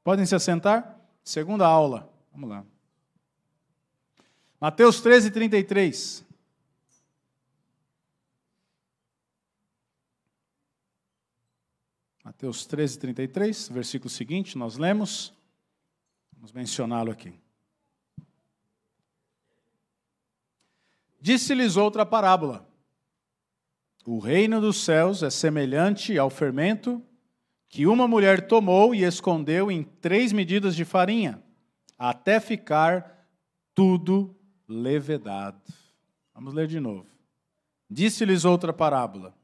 Podem se assentar? Segunda aula. Vamos lá. Mateus 13:33. Mateus 13:33, versículo seguinte, nós lemos. Vamos mencioná-lo aqui. Disse-lhes outra parábola. O reino dos céus é semelhante ao fermento que uma mulher tomou e escondeu em 3 medidas de farinha, até ficar tudo levedado. Vamos ler de novo. Disse-lhes outra parábola.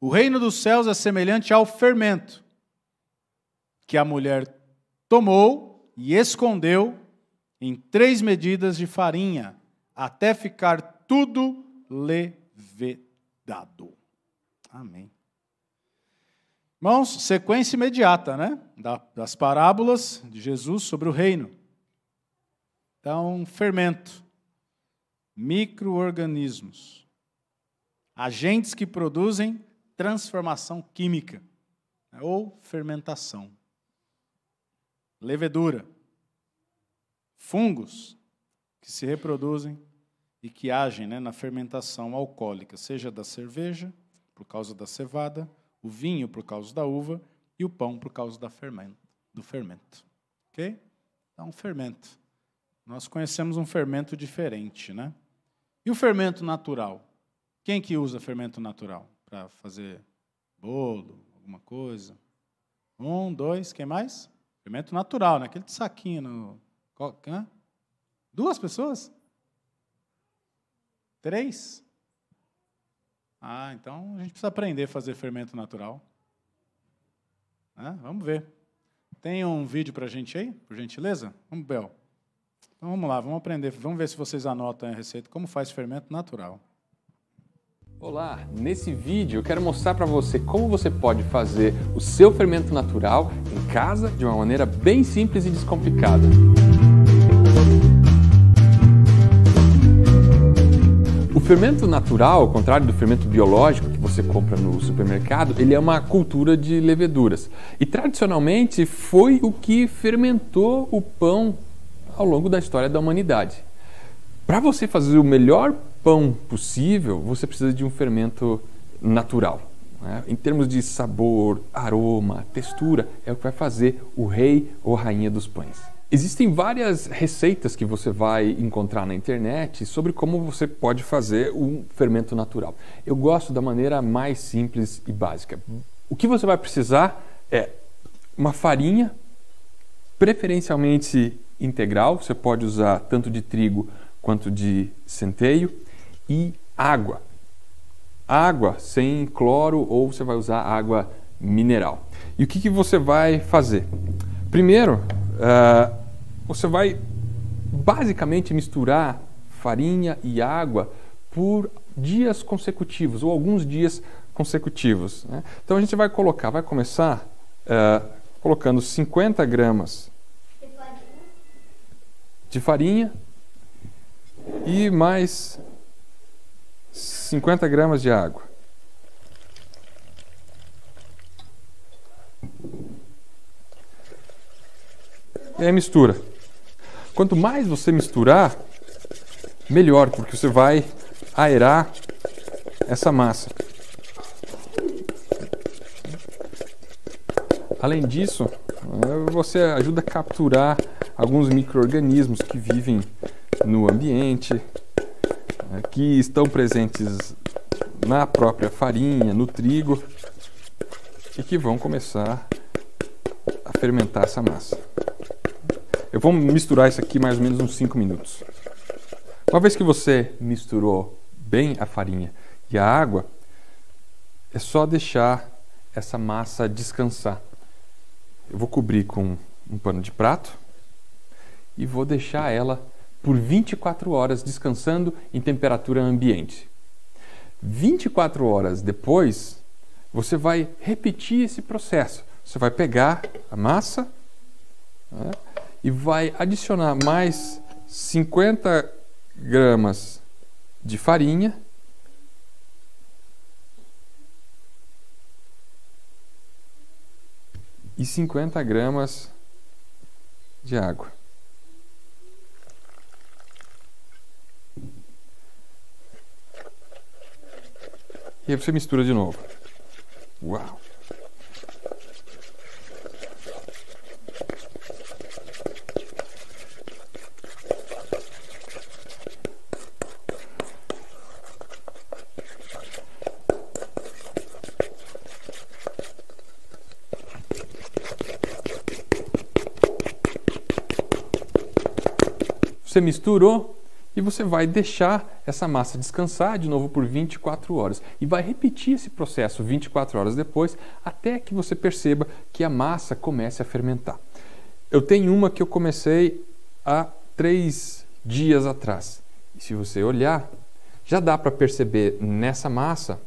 O reino dos céus é semelhante ao fermento que a mulher tomou e escondeu em 3 medidas de farinha, até ficar tudo levedado. Amém. Irmãos, sequência imediata, né? Das parábolas de Jesus sobre o reino. Então, fermento, micro-organismos, agentes que produzem transformação química, ou fermentação. Levedura, fungos que se reproduzem e que agem, né, na fermentação alcoólica, seja da cerveja, por causa da cevada, o vinho por causa da uva e o pão por causa do fermento. Ok? Então, fermento. Nós conhecemos um fermento diferente, né? E o fermento natural? Quem que usa fermento natural para fazer bolo, alguma coisa? 1, 2, quem mais? Fermento natural, né? Aquele de saquinho. No... 2 pessoas? 3? Ah, então a gente precisa aprender a fazer fermento natural. Vamos ver. Tem um vídeo para a gente aí, por gentileza? Vamos, Bel. Então vamos lá, vamos aprender. Vamos ver se vocês anotam a receita. Como faz fermento natural. Olá, nesse vídeo eu quero mostrar para você como você pode fazer o seu fermento natural em casa de uma maneira bem simples e descomplicada. O fermento natural, ao contrário do fermento biológico que você compra no supermercado, ele é uma cultura de leveduras. E tradicionalmente foi o que fermentou o pão ao longo da história da humanidade. Para você fazer o melhor pão possível, você precisa de um fermento natural. Né? Em termos de sabor, aroma, textura, é o que vai fazer o rei ou a rainha dos pães. Existem várias receitas que você vai encontrar na internet sobre como você pode fazer um fermento natural. Eu gosto da maneira mais simples e básica. O que você vai precisar é uma farinha, preferencialmente integral, você pode usar tanto de trigo quanto de centeio, e água. Água sem cloro ou você vai usar água mineral. E o que você vai fazer? Primeiro, você vai basicamente misturar farinha e água por dias consecutivos ou alguns dias consecutivos. Né? Então a gente vai começar colocando 50 gramas de farinha e mais 50 gramas de água. E aí mistura. Quanto mais você misturar, melhor, porque você vai aerar essa massa. Além disso, você ajuda a capturar alguns micro-organismos que vivem no ambiente, que estão presentes na própria farinha, no trigo, e que vão começar a fermentar essa massa. Eu vou misturar isso aqui mais ou menos uns 5 minutos. Uma vez que você misturou bem a farinha e a água, é só deixar essa massa descansar. Eu vou cobrir com um pano de prato e vou deixar ela por 24 horas descansando em temperatura ambiente. 24 horas depois, você vai repetir esse processo. Você vai pegar a massa, né, e vai adicionar mais 50 gramas de farinha e 50 gramas de água. E aí você mistura de novo. Uau! Você misturou e você vai deixar essa massa descansar de novo por 24 horas. E vai repetir esse processo 24 horas depois, até que você perceba que a massa comece a fermentar. Eu tenho uma que eu comecei há 3 dias atrás. E se você olhar, já dá para perceber nessa massa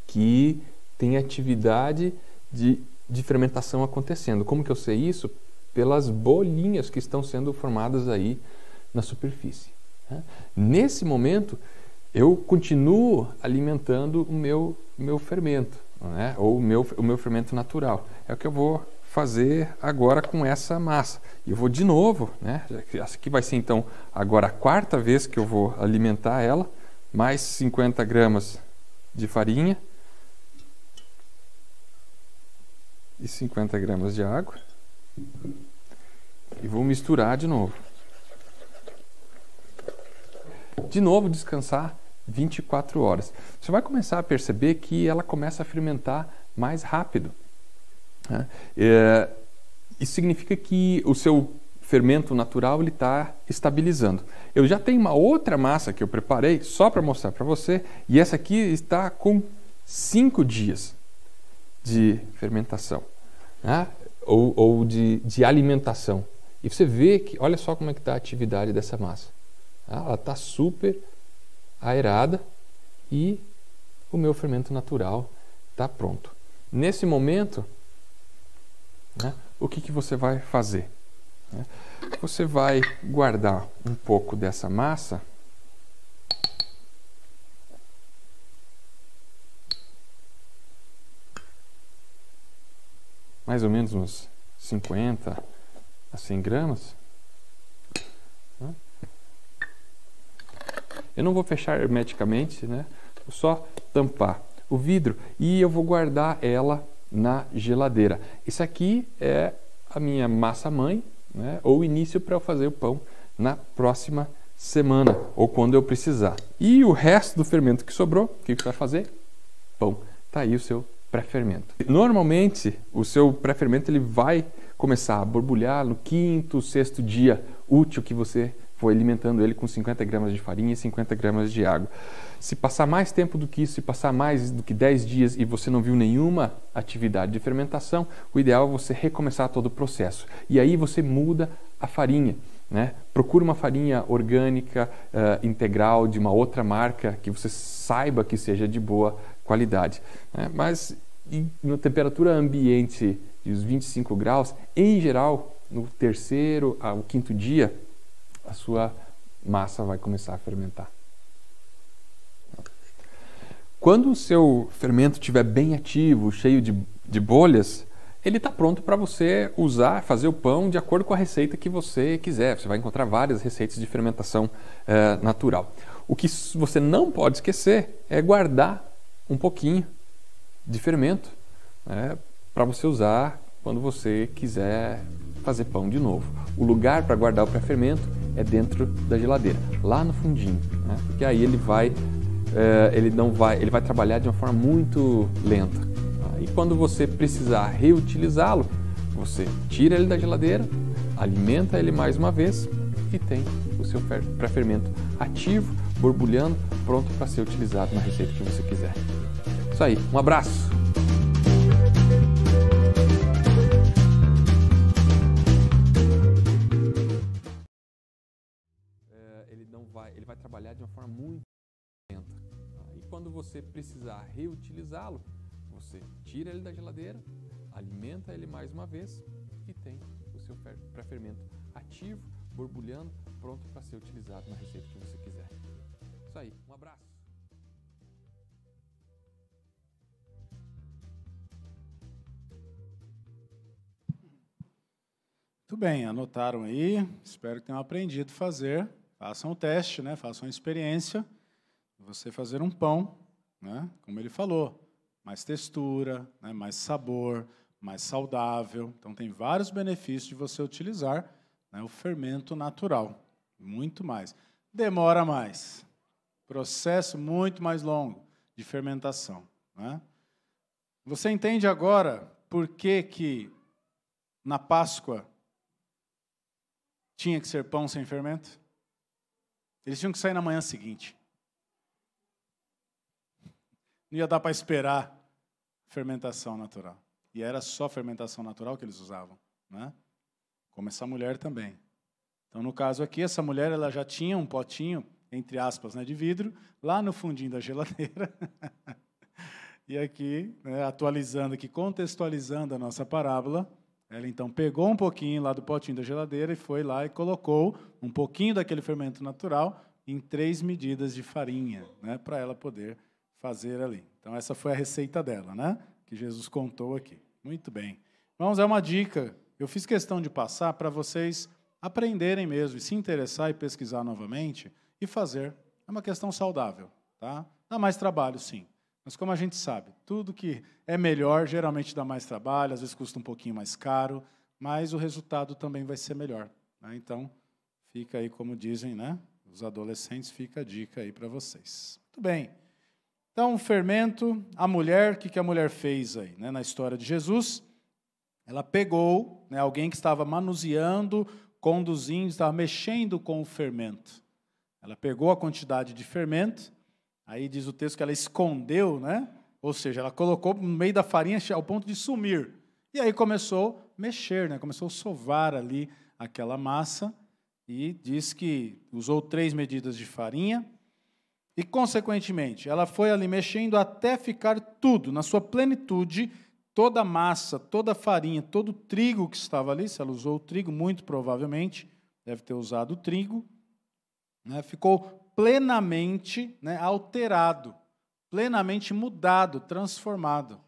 que tem atividade de fermentação acontecendo. Como que eu sei isso? Pelas bolinhas que estão sendo formadas aí na superfície. Nesse momento, eu continuo alimentando o meu fermento, né? Ou o meu fermento natural. É o que eu vou fazer agora com essa massa. E eu vou de novo, né? Essa aqui vai ser então agora a 4ª vez que eu vou alimentar ela, mais 50 gramas de farinha e 50 gramas de água. E vou misturar de novo. De novo descansar 24 horas. Você vai começar a perceber que ela começa a fermentar mais rápido. Isso significa que o seu fermento natural está estabilizando. Eu já tenho uma outra massa que eu preparei só para mostrar para você, e essa aqui está com 5 dias de fermentação, né? ou de alimentação. E você vê que, olha só como é que está a atividade dessa massa. Ela está super aerada e o meu fermento natural está pronto. Nesse momento, né, o que você vai fazer? Você vai guardar um pouco dessa massa mais ou menos uns 50 a 100 gramas. Eu não vou fechar hermeticamente, né? Vou só tampar o vidro e eu vou guardar ela na geladeira. Isso aqui é a minha massa mãe, né? Ou o início para eu fazer o pão na próxima semana ou quando eu precisar. E o resto do fermento que sobrou, o que você vai fazer? Pão. Tá aí o seu pré-fermento. Normalmente, o seu pré-fermento ele vai começar a borbulhar no 5º, 6º dia útil que você foi alimentando ele com 50 gramas de farinha e 50 gramas de água. Se passar mais tempo do que isso, se passar mais do que 10 dias e você não viu nenhuma atividade de fermentação, o ideal é você recomeçar todo o processo. E aí você muda a farinha, né? Procure uma farinha orgânica, integral, de uma outra marca, que você saiba que seja de boa qualidade, né? Mas na temperatura ambiente de uns 25 graus, em geral, no 3º ao 5º dia, a sua massa vai começar a fermentar. Quando o seu fermento estiver bem ativo, cheio de bolhas, ele está pronto para você usar, fazer o pão de acordo com a receita que você quiser. Você vai encontrar várias receitas de fermentação natural. O que você não pode esquecer é guardar um pouquinho de fermento, né, para você usar quando você quiser fazer pão de novo. O lugar para guardar o pré-fermento é dentro da geladeira, lá no fundinho, né? Porque aí ele vai trabalhar de uma forma muito lenta. E quando você precisar reutilizá-lo, você tira ele da geladeira, alimenta ele mais uma vez e tem o seu pré-fermento ativo, borbulhando, pronto para ser utilizado na receita que você quiser. Isso aí, um abraço! Ele vai trabalhar de uma forma muito lenta. E quando você precisar reutilizá-lo, você tira ele da geladeira, alimenta ele mais uma vez e tem o seu pré-fermento ativo, borbulhando, pronto para ser utilizado na receita que você quiser. Isso aí, um abraço! Muito Muito bem, anotaram aí. Espero que tenham aprendido a fazer. Façam o teste, né? Façam a experiência de você fazer um pão, né? Como ele falou, mais textura, né? Mais sabor, mais saudável. Então, tem vários benefícios de você utilizar, né, o fermento natural. Muito mais. Demora mais. Processo muito mais longo de fermentação, né? Você entende agora por que na Páscoa tinha que ser pão sem fermento? Eles tinham que sair na manhã seguinte. Não ia dar para esperar fermentação natural. E era só fermentação natural que eles usavam, né? Como essa mulher também. Então, no caso aqui, essa mulher ela já tinha um potinho, entre aspas, né, de vidro, lá no fundinho da geladeira. E aqui, né, atualizando aqui, contextualizando a nossa parábola, ela então pegou um pouquinho lá do potinho da geladeira e foi lá e colocou um pouquinho daquele fermento natural em 3 medidas de farinha, né, para ela poder fazer ali. Então, essa foi a receita dela, né, que Jesus contou aqui. Muito bem. Irmãos, é uma dica. Eu fiz questão de passar para vocês aprenderem mesmo, e se interessar e pesquisar novamente e fazer. É uma questão saudável, tá? Dá mais trabalho, sim. Mas como a gente sabe, tudo que é melhor geralmente dá mais trabalho, às vezes custa um pouquinho mais caro, mas o resultado também vai ser melhor, né? Então, fica aí, como dizem, né, os adolescentes, fica a dica aí para vocês. Muito bem. Então, o fermento, a mulher, o que a mulher fez aí, né, na história de Jesus? Ela pegou, né, alguém que estava manuseando, conduzindo, estava mexendo com o fermento. Ela pegou a quantidade de fermento, aí diz o texto que ela escondeu, né? Ou seja, ela colocou no meio da farinha ao ponto de sumir. E aí começou a mexer, né? Começou a sovar ali aquela massa e diz que usou 3 medidas de farinha e, consequentemente, ela foi ali mexendo até ficar tudo, na sua plenitude, toda a massa, toda a farinha, todo o trigo que estava ali, se ela usou o trigo, muito provavelmente, deve ter usado o trigo, né, ficou plenamente, né, alterado, plenamente mudado, transformado.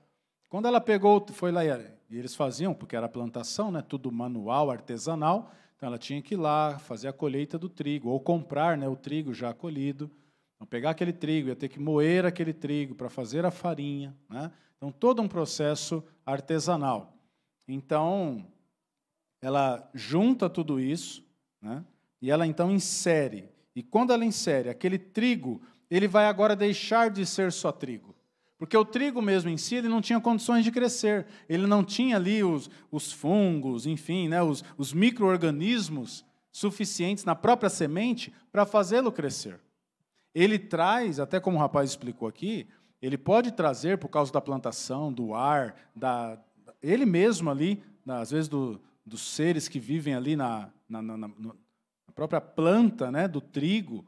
Quando ela pegou, foi lá, e eles faziam, porque era plantação, né, tudo manual, artesanal, então ela tinha que ir lá fazer a colheita do trigo, ou comprar, né, o trigo já colhido. Então, pegar aquele trigo, ia ter que moer aquele trigo para fazer a farinha, né? Então, todo um processo artesanal. Então, ela junta tudo isso, né? E ela, então, insere. E quando ela insere aquele trigo, ele vai agora deixar de ser só trigo. Porque o trigo mesmo em si, ele não tinha condições de crescer. Ele não tinha ali os fungos, enfim, né? os micro-organismos suficientes na própria semente para fazê-lo crescer. Ele traz, até como o rapaz explicou aqui, ele pode trazer, por causa da plantação, do ar, ele mesmo ali, às vezes dos seres que vivem ali na própria planta, né, do trigo,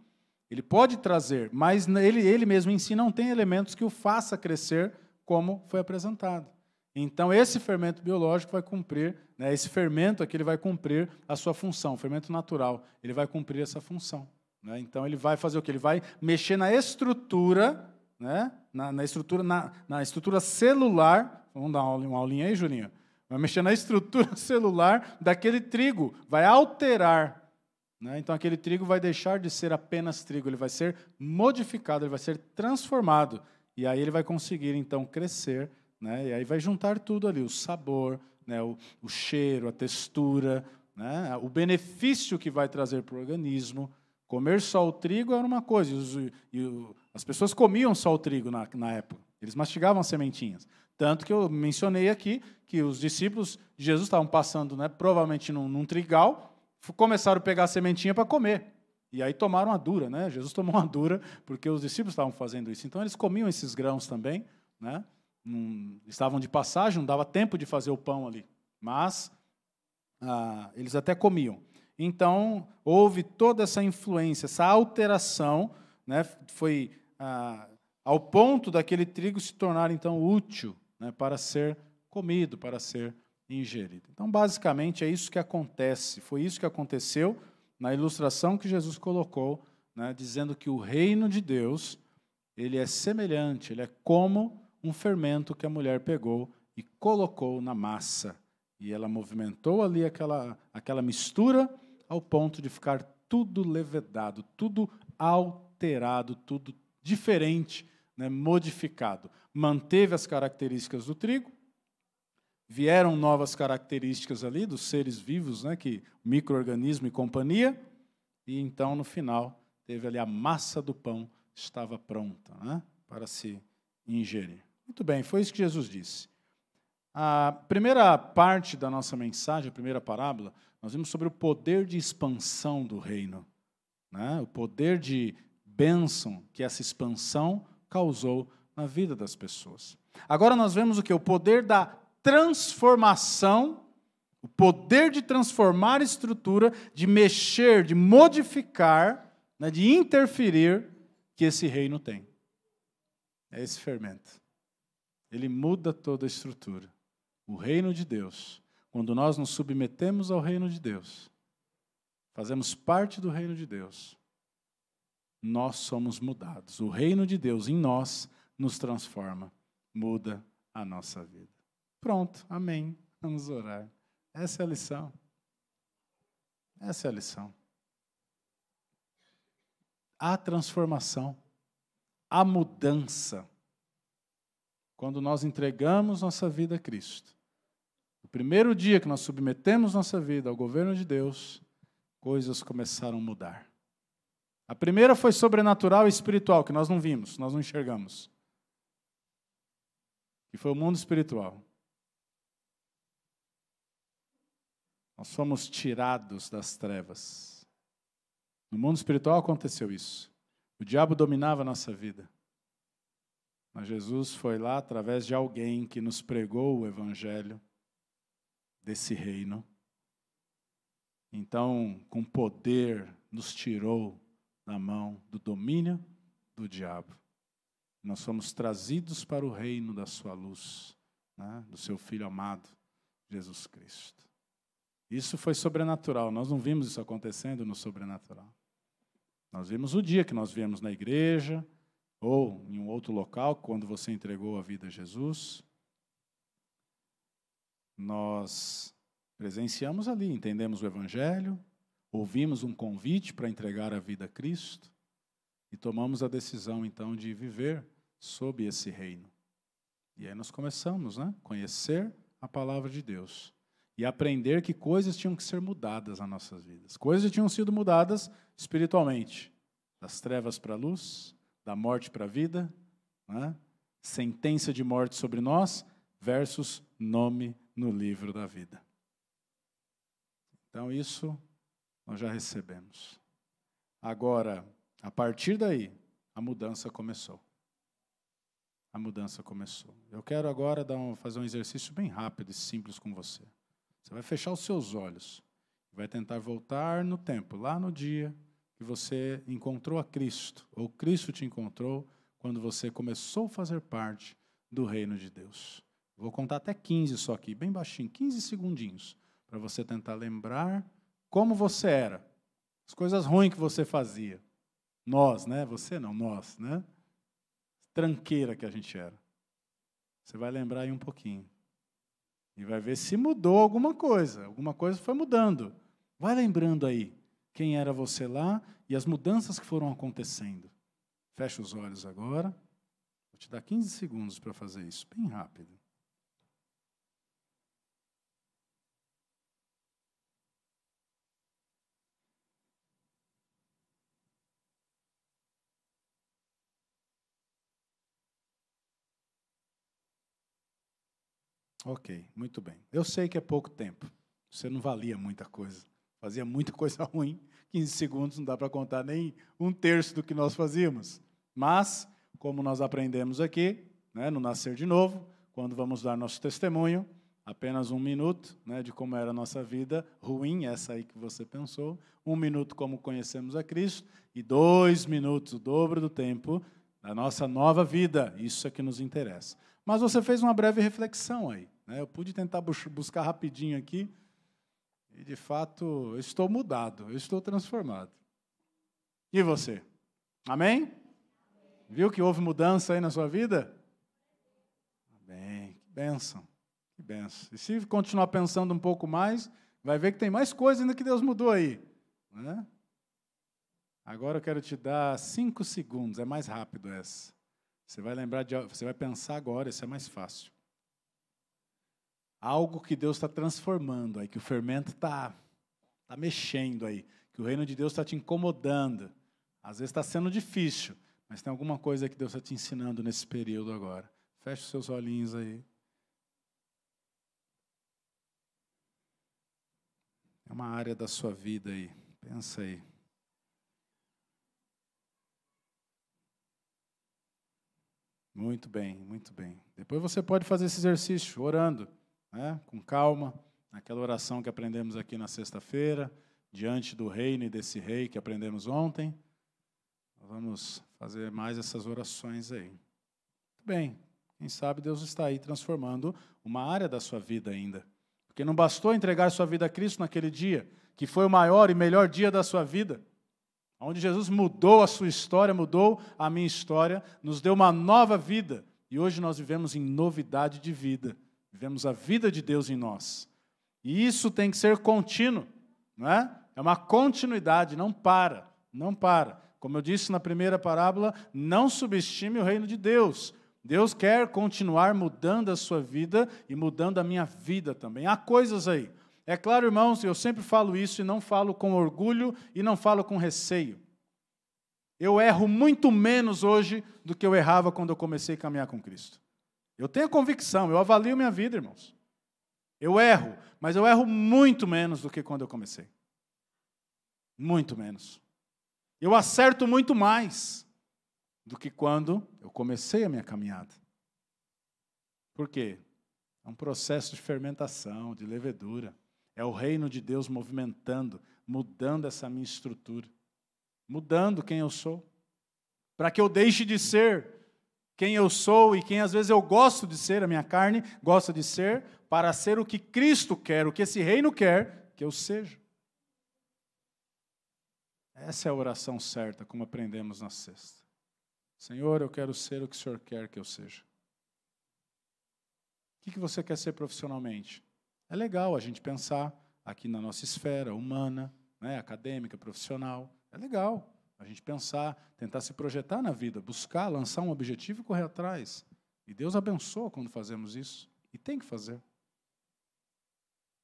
ele pode trazer, mas ele mesmo em si não tem elementos que o faça crescer como foi apresentado. Então, esse fermento biológico vai cumprir, né, esse fermento aqui ele vai cumprir a sua função, o fermento natural, ele vai cumprir essa função. Né? Então, ele vai fazer o quê? Ele vai mexer na estrutura, né? na estrutura celular, vamos dar uma aulinha aí, Julinho? Vai mexer na estrutura celular daquele trigo, vai alterar. Né? Então, aquele trigo vai deixar de ser apenas trigo, ele vai ser modificado, ele vai ser transformado. E aí ele vai conseguir, então, crescer, né? E aí vai juntar tudo ali, o sabor, né? o cheiro, a textura, né? O benefício que vai trazer para o organismo. Comer só o trigo era uma coisa, as pessoas comiam só o trigo na época, eles mastigavam as sementinhas. Tanto que eu mencionei aqui que os discípulos de Jesus estavam passando, né, provavelmente num trigal, começaram a pegar a sementinha para comer. E aí tomaram a dura, né? Jesus tomou uma dura porque os discípulos estavam fazendo isso. Então eles comiam esses grãos também, né? Estavam de passagem, não dava tempo de fazer o pão ali, mas eles até comiam. Então, houve toda essa influência, essa alteração, né, foi ao ponto daquele trigo se tornar, então, útil, né, para ser comido, para ser ingerido. Então, basicamente, é isso que acontece. Foi isso que aconteceu na ilustração que Jesus colocou, né, dizendo que o reino de Deus ele é semelhante, ele é como um fermento que a mulher pegou e colocou na massa. E ela movimentou ali aquela mistura ao ponto de ficar tudo levedado, tudo alterado, tudo diferente, né, modificado. Manteve as características do trigo, vieram novas características ali dos seres vivos, né, que micro-organismo e companhia, e então, no final, teve ali a massa do pão, estava pronta, né, para se ingerir. Muito bem, foi isso que Jesus disse. A primeira parte da nossa mensagem, a primeira parábola, nós vimos sobre o poder de expansão do reino, né? O poder de bênção que essa expansão causou na vida das pessoas. Agora nós vemos o quê? O poder da transformação, o poder de transformar a estrutura, de mexer, de modificar, né, de interferir, que esse reino tem. É esse fermento. Ele muda toda a estrutura. O reino de Deus, quando nós nos submetemos ao reino de Deus, fazemos parte do reino de Deus, nós somos mudados. O reino de Deus em nós nos transforma, muda a nossa vida. Pronto, amém. Vamos orar. Essa é a lição. Essa é a lição. A transformação, a mudança. Quando nós entregamos nossa vida a Cristo, o primeiro dia que nós submetemos nossa vida ao governo de Deus, coisas começaram a mudar. A primeira foi sobrenatural e espiritual, que nós não vimos, nós não enxergamos. Que foi o mundo espiritual. Nós fomos tirados das trevas. No mundo espiritual aconteceu isso. O diabo dominava a nossa vida. Mas Jesus foi lá através de alguém que nos pregou o evangelho desse reino. Então, com poder, nos tirou da mão do domínio do diabo. Nós fomos trazidos para o reino da sua luz, né, do seu Filho amado, Jesus Cristo. Isso foi sobrenatural. Nós não vimos isso acontecendo no sobrenatural. Nós vimos o dia que nós viemos na igreja, ou em um outro local, quando você entregou a vida a Jesus. Nós presenciamos ali, entendemos o Evangelho, ouvimos um convite para entregar a vida a Cristo e tomamos a decisão, então, de viver sob esse reino. E aí nós começamos, né, conhecer a palavra de Deus e aprender que coisas tinham que ser mudadas nas nossas vidas. Coisas tinham sido mudadas espiritualmente, das trevas para a luz, da morte para a vida, né? Sentença de morte sobre nós versus nome no livro da vida. Então isso nós já recebemos. Agora, a partir daí, a mudança começou. A mudança começou. Eu quero agora fazer um exercício bem rápido e simples com você. Você vai fechar os seus olhos, vai tentar voltar no tempo, lá no dia que você encontrou a Cristo, ou Cristo te encontrou, quando você começou a fazer parte do reino de Deus. Vou contar até 15 só aqui, bem baixinho, 15 segundinhos, para você tentar lembrar como você era, as coisas ruins que você fazia. Nós, né? Você não, nós, né? Tranqueira que a gente era. Você vai lembrar aí um pouquinho. E vai ver se mudou alguma coisa foi mudando. Vai lembrando aí quem era você lá e as mudanças que foram acontecendo. Fecha os olhos agora. Vou te dar 15 segundos para fazer isso, bem rápido. Ok, muito bem. Eu sei que é pouco tempo. Você não valia muita coisa. Fazia muita coisa ruim. 15 segundos não dá para contar nem 1/3 do que nós fazíamos. Mas, como nós aprendemos aqui, né, no Nascer de Novo, quando vamos dar nosso testemunho, apenas 1 minuto, né, de como era a nossa vida ruim, essa aí que você pensou, 1 minuto como conhecemos a Cristo, e 2 minutos, o dobro do tempo, da nossa nova vida. Isso é que nos interessa. Mas você fez uma breve reflexão aí, né? Eu pude tentar buscar rapidinho aqui, e de fato eu estou mudado, eu estou transformado. E você? Amém? Viu que houve mudança aí na sua vida? Amém, que bênção, Que benção. E se continuar pensando um pouco mais, vai ver que tem mais coisa ainda que Deus mudou aí. Né? Agora eu quero te dar 5 segundos, é mais rápido essa. Você vai pensar agora, isso é mais fácil. Algo que Deus está transformando aí, que o fermento está mexendo aí, que o reino de Deus está te incomodando. Às vezes está sendo difícil, mas tem alguma coisa que Deus está te ensinando nesse período agora. Feche os seus olhinhos aí. É uma área da sua vida aí, pensa aí. Muito bem, muito bem. Depois você pode fazer esse exercício orando, né? Com calma, naquela oração que aprendemos aqui na sexta-feira, diante do reino e desse rei que aprendemos ontem. Vamos fazer mais essas orações aí. Muito bem, quem sabe Deus está aí transformando uma área da sua vida ainda. Porque não bastou entregar sua vida a Cristo naquele dia, que foi o maior e melhor dia da sua vida, onde Jesus mudou a sua história, mudou a minha história, nos deu uma nova vida. E hoje nós vivemos em novidade de vida. Vivemos a vida de Deus em nós. E isso tem que ser contínuo, não é? É uma continuidade, não para, não para. Como eu disse na primeira parábola, não subestime o reino de Deus. Deus quer continuar mudando a sua vida e mudando a minha vida também. Há coisas aí. É claro, irmãos, eu sempre falo isso e não falo com orgulho e não falo com receio. Eu erro muito menos hoje do que eu errava quando eu comecei a caminhar com Cristo. Eu tenho convicção, eu avalio minha vida, irmãos. Eu erro, mas eu erro muito menos do que quando eu comecei. Muito menos. Eu acerto muito mais do que quando eu comecei a minha caminhada. Por quê? É um processo de fermentação, de levedura. É o reino de Deus movimentando, mudando essa minha estrutura. Mudando quem eu sou. Para que eu deixe de ser quem eu sou e quem às vezes eu gosto de ser, a minha carne gosta de ser, para ser o que Cristo quer, o que esse reino quer que eu seja. Essa é a oração certa, como aprendemos na sexta. Senhor, eu quero ser o que o Senhor quer que eu seja. O que você quer ser profissionalmente? É legal a gente pensar aqui na nossa esfera humana, né, acadêmica, profissional. É legal a gente pensar, tentar se projetar na vida, buscar, lançar um objetivo e correr atrás. E Deus abençoa quando fazemos isso. E tem que fazer.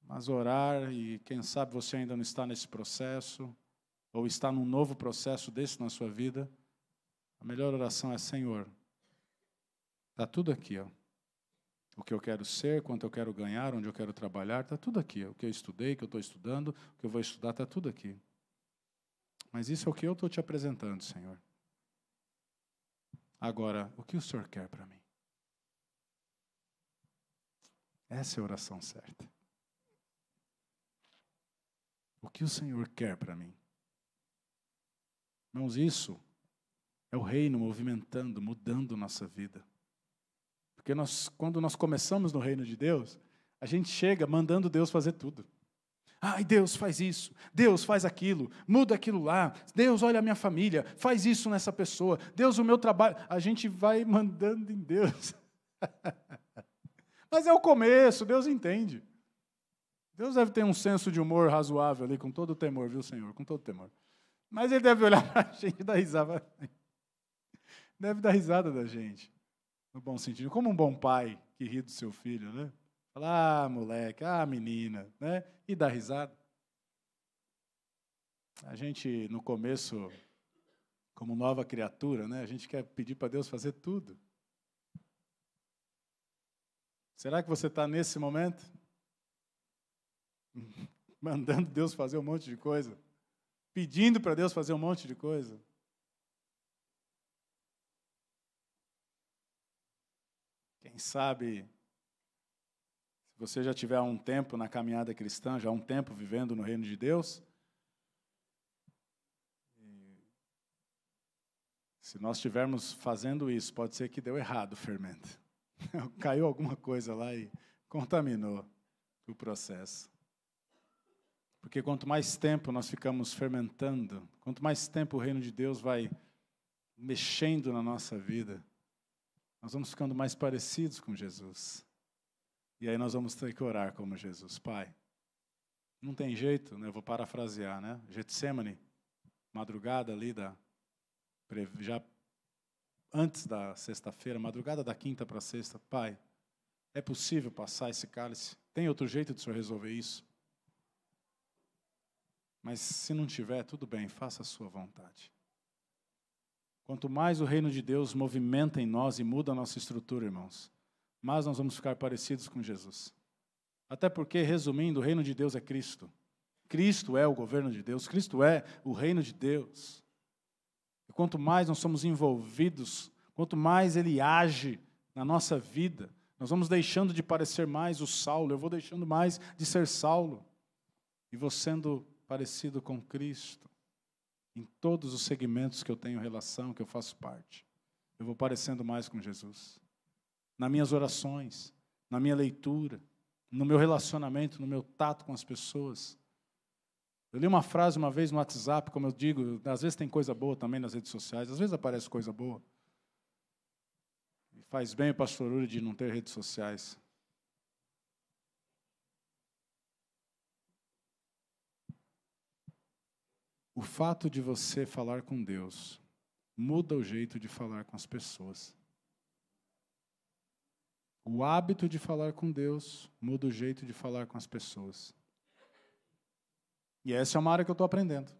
Mas orar, e quem sabe você ainda não está nesse processo, ou está num novo processo desse na sua vida, a melhor oração é: Senhor, está tudo aqui, ó. O que eu quero ser, quanto eu quero ganhar, onde eu quero trabalhar, está tudo aqui. O que eu estudei, o que eu estou estudando, o que eu vou estudar, está tudo aqui. Mas isso é o que eu estou te apresentando, Senhor. Agora, o que o Senhor quer para mim? Essa é a oração certa. O que o Senhor quer para mim? Irmãos, isso é o reino movimentando, mudando nossa vida. Porque quando nós começamos no reino de Deus, a gente chega mandando Deus fazer tudo. Ai, Deus, faz isso. Deus, faz aquilo. Muda aquilo lá. Deus, olha a minha família. Faz isso nessa pessoa. Deus, o meu trabalho. A gente vai mandando em Deus. Mas é o começo, Deus entende. Deus deve ter um senso de humor razoável ali, com todo o temor, viu, Senhor? Com todo o temor. Mas Ele deve olhar para a gente e dar risada. Deve dar risada da gente. No bom sentido, como um bom pai que ri do seu filho, né? Fala, moleque, menina, né? E dá risada. A gente, no começo, como nova criatura, né? A gente quer pedir para Deus fazer tudo. Será que você está nesse momento? Mandando Deus fazer um monte de coisa? Pedindo para Deus fazer um monte de coisa? Quem sabe, se você já tiver há um tempo na caminhada cristã, já há um tempo vivendo no reino de Deus, se nós estivermos fazendo isso, pode ser que deu errado o fermento. Caiu alguma coisa lá e contaminou o processo. Porque quanto mais tempo nós ficamos fermentando, quanto mais tempo o reino de Deus vai mexendo na nossa vida, nós vamos ficando mais parecidos com Jesus. E aí nós vamos ter que orar como Jesus. Pai, não tem jeito, né? Eu vou parafrasear, né? Getsemane, madrugada ali, já antes da sexta-feira, madrugada da quinta para sexta. Pai, é possível passar esse cálice? Tem outro jeito de o Senhor resolver isso? Mas se não tiver, tudo bem, faça a sua vontade. Quanto mais o reino de Deus movimenta em nós e muda a nossa estrutura, irmãos, mais nós vamos ficar parecidos com Jesus. Até porque, resumindo, o reino de Deus é Cristo. Cristo é o governo de Deus, Cristo é o reino de Deus. E quanto mais nós somos envolvidos, quanto mais Ele age na nossa vida, nós vamos deixando de parecer mais o Saulo, eu vou deixando mais de ser Saulo, e vou sendo parecido com Cristo. Em todos os segmentos que eu tenho relação, que eu faço parte, eu vou parecendo mais com Jesus. Nas minhas orações, na minha leitura, no meu relacionamento, no meu tato com as pessoas. Eu li uma frase uma vez no WhatsApp, como eu digo, às vezes tem coisa boa também nas redes sociais, às vezes aparece coisa boa. E faz bem o pastor Uri de não ter redes sociais. O fato de você falar com Deus muda o jeito de falar com as pessoas. O hábito de falar com Deus muda o jeito de falar com as pessoas. E essa é uma área que eu estou aprendendo. Estou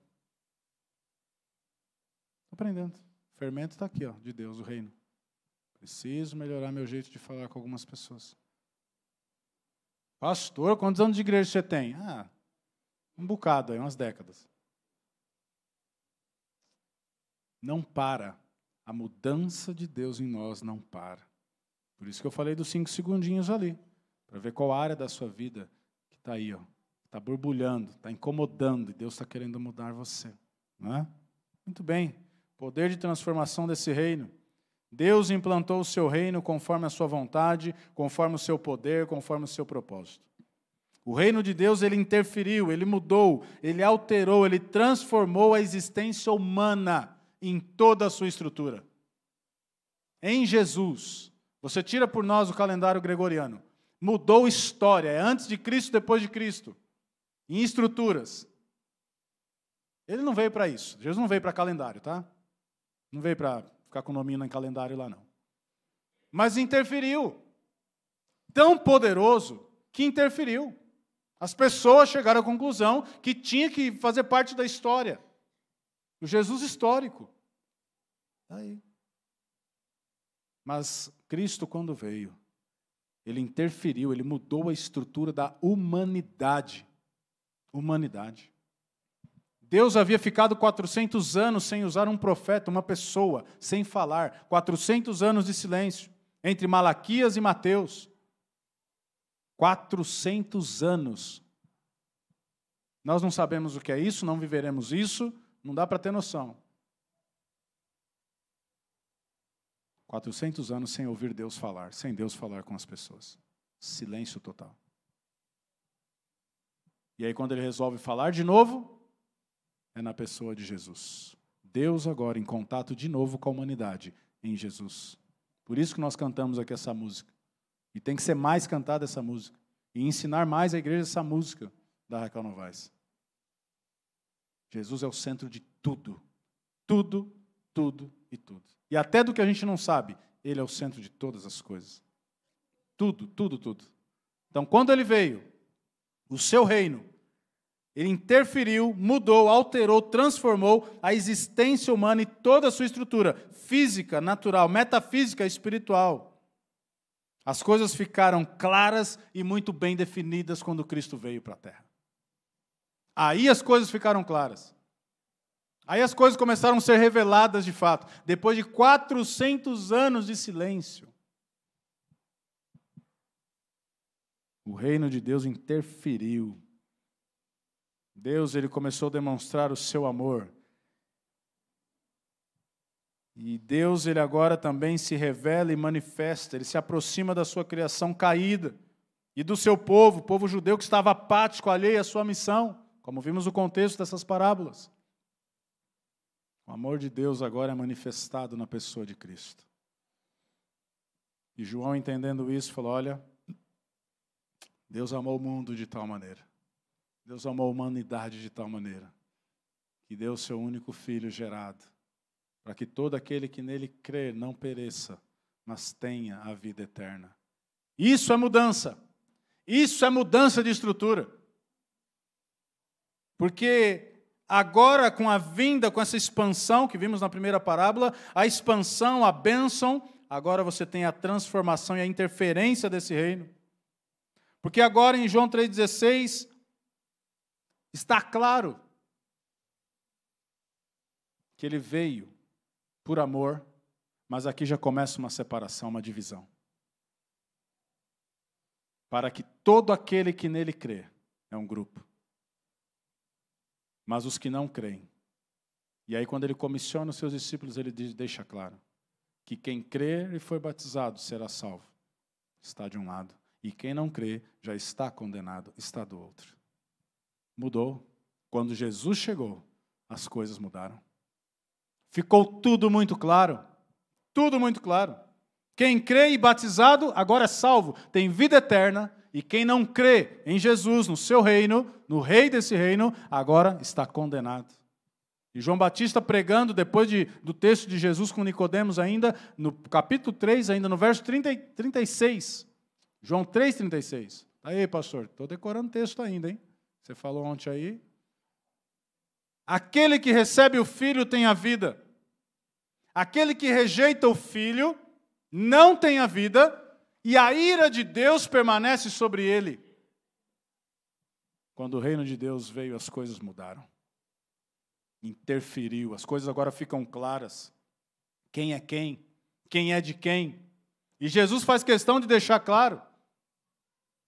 aprendendo. O fermento está aqui, ó, de Deus, o reino. Preciso melhorar meu jeito de falar com algumas pessoas. Pastor, quantos anos de igreja você tem? Um bocado aí, umas décadas. Não para. A mudança de Deus em nós não para. Por isso que eu falei dos 5 segundinhos ali. Para ver qual área da sua vida que está aí, ó. Está borbulhando, está incomodando. E Deus está querendo mudar você. Não é? Muito bem. Poder de transformação desse reino. Deus implantou o seu reino conforme a sua vontade, conforme o seu poder, conforme o seu propósito. O reino de Deus, ele interferiu, ele mudou, ele alterou, ele transformou a existência humana em toda a sua estrutura. Em Jesus, você tira por nós o calendário gregoriano, mudou história, é antes de Cristo, depois de Cristo, em estruturas. Ele não veio para isso, Jesus não veio para calendário, tá? Não veio para ficar com o nominho em calendário lá, não. Mas interferiu, tão poderoso que interferiu. As pessoas chegaram à conclusão que tinha que fazer parte da história. O Jesus histórico. Aí. Mas Cristo, quando veio, ele interferiu, ele mudou a estrutura da humanidade. Humanidade. Deus havia ficado 400 anos sem usar um profeta, uma pessoa, sem falar. 400 anos de silêncio, entre Malaquias e Mateus. 400 anos. Nós não sabemos o que é isso, não viveremos isso, não dá para ter noção. 400 anos sem ouvir Deus falar, sem Deus falar com as pessoas. Silêncio total. E aí quando ele resolve falar de novo, é na pessoa de Jesus. Deus agora em contato de novo com a humanidade, em Jesus. Por isso que nós cantamos aqui essa música. E tem que ser mais cantada essa música. E ensinar mais a igreja essa música da Raquel Novaes. Jesus é o centro de tudo. Tudo, tudo e tudo. E até do que a gente não sabe, Ele é o centro de todas as coisas. Tudo, tudo, tudo. Então, quando Ele veio, o seu reino, Ele interferiu, mudou, alterou, transformou a existência humana e toda a sua estrutura, física, natural, metafísica, espiritual. As coisas ficaram claras e muito bem definidas quando Cristo veio para a Terra. Aí as coisas ficaram claras. Aí as coisas começaram a ser reveladas de fato, depois de 400 anos de silêncio. O reino de Deus interferiu. Deus, ele começou a demonstrar o seu amor. E Deus, ele agora também se revela e manifesta, ele se aproxima da sua criação caída e do seu povo, o povo judeu que estava apático, alheio à sua missão, como vimos no contexto dessas parábolas. O amor de Deus agora é manifestado na pessoa de Cristo. E João, entendendo isso, falou, olha, Deus amou o mundo de tal maneira. Deus amou a humanidade de tal maneira que deu o seu único filho gerado, para que todo aquele que nele crer não pereça, mas tenha a vida eterna. Isso é mudança. Isso é mudança de estrutura. Porque agora, com a vinda, com essa expansão que vimos na primeira parábola, a expansão, a bênção, agora você tem a transformação e a interferência desse reino. Porque agora em João 3,16, está claro que ele veio por amor, mas aqui já começa uma separação, uma divisão. Para que todo aquele que nele crê, é um grupo. Mas os que não creem. E aí quando ele comissiona os seus discípulos, ele deixa claro que quem crer e foi batizado será salvo. Está de um lado. E quem não crê já está condenado, está do outro. Mudou. Quando Jesus chegou, as coisas mudaram. Ficou tudo muito claro. Tudo muito claro. Quem crê e batizado, agora é salvo, tem vida eterna. E quem não crê em Jesus, no seu reino, no rei desse reino, agora está condenado. E João Batista pregando, depois do texto de Jesus com Nicodemos ainda, no capítulo 3, ainda no verso 36. João 3,36. Aí, pastor, estou decorando o texto ainda, hein? Você falou ontem aí. Aquele que recebe o Filho tem a vida. Aquele que rejeita o Filho não tem a vida, e a ira de Deus permanece sobre ele. Quando o reino de Deus veio, as coisas mudaram. Interferiu, as coisas agora ficam claras. Quem é quem? Quem é de quem? E Jesus faz questão de deixar claro.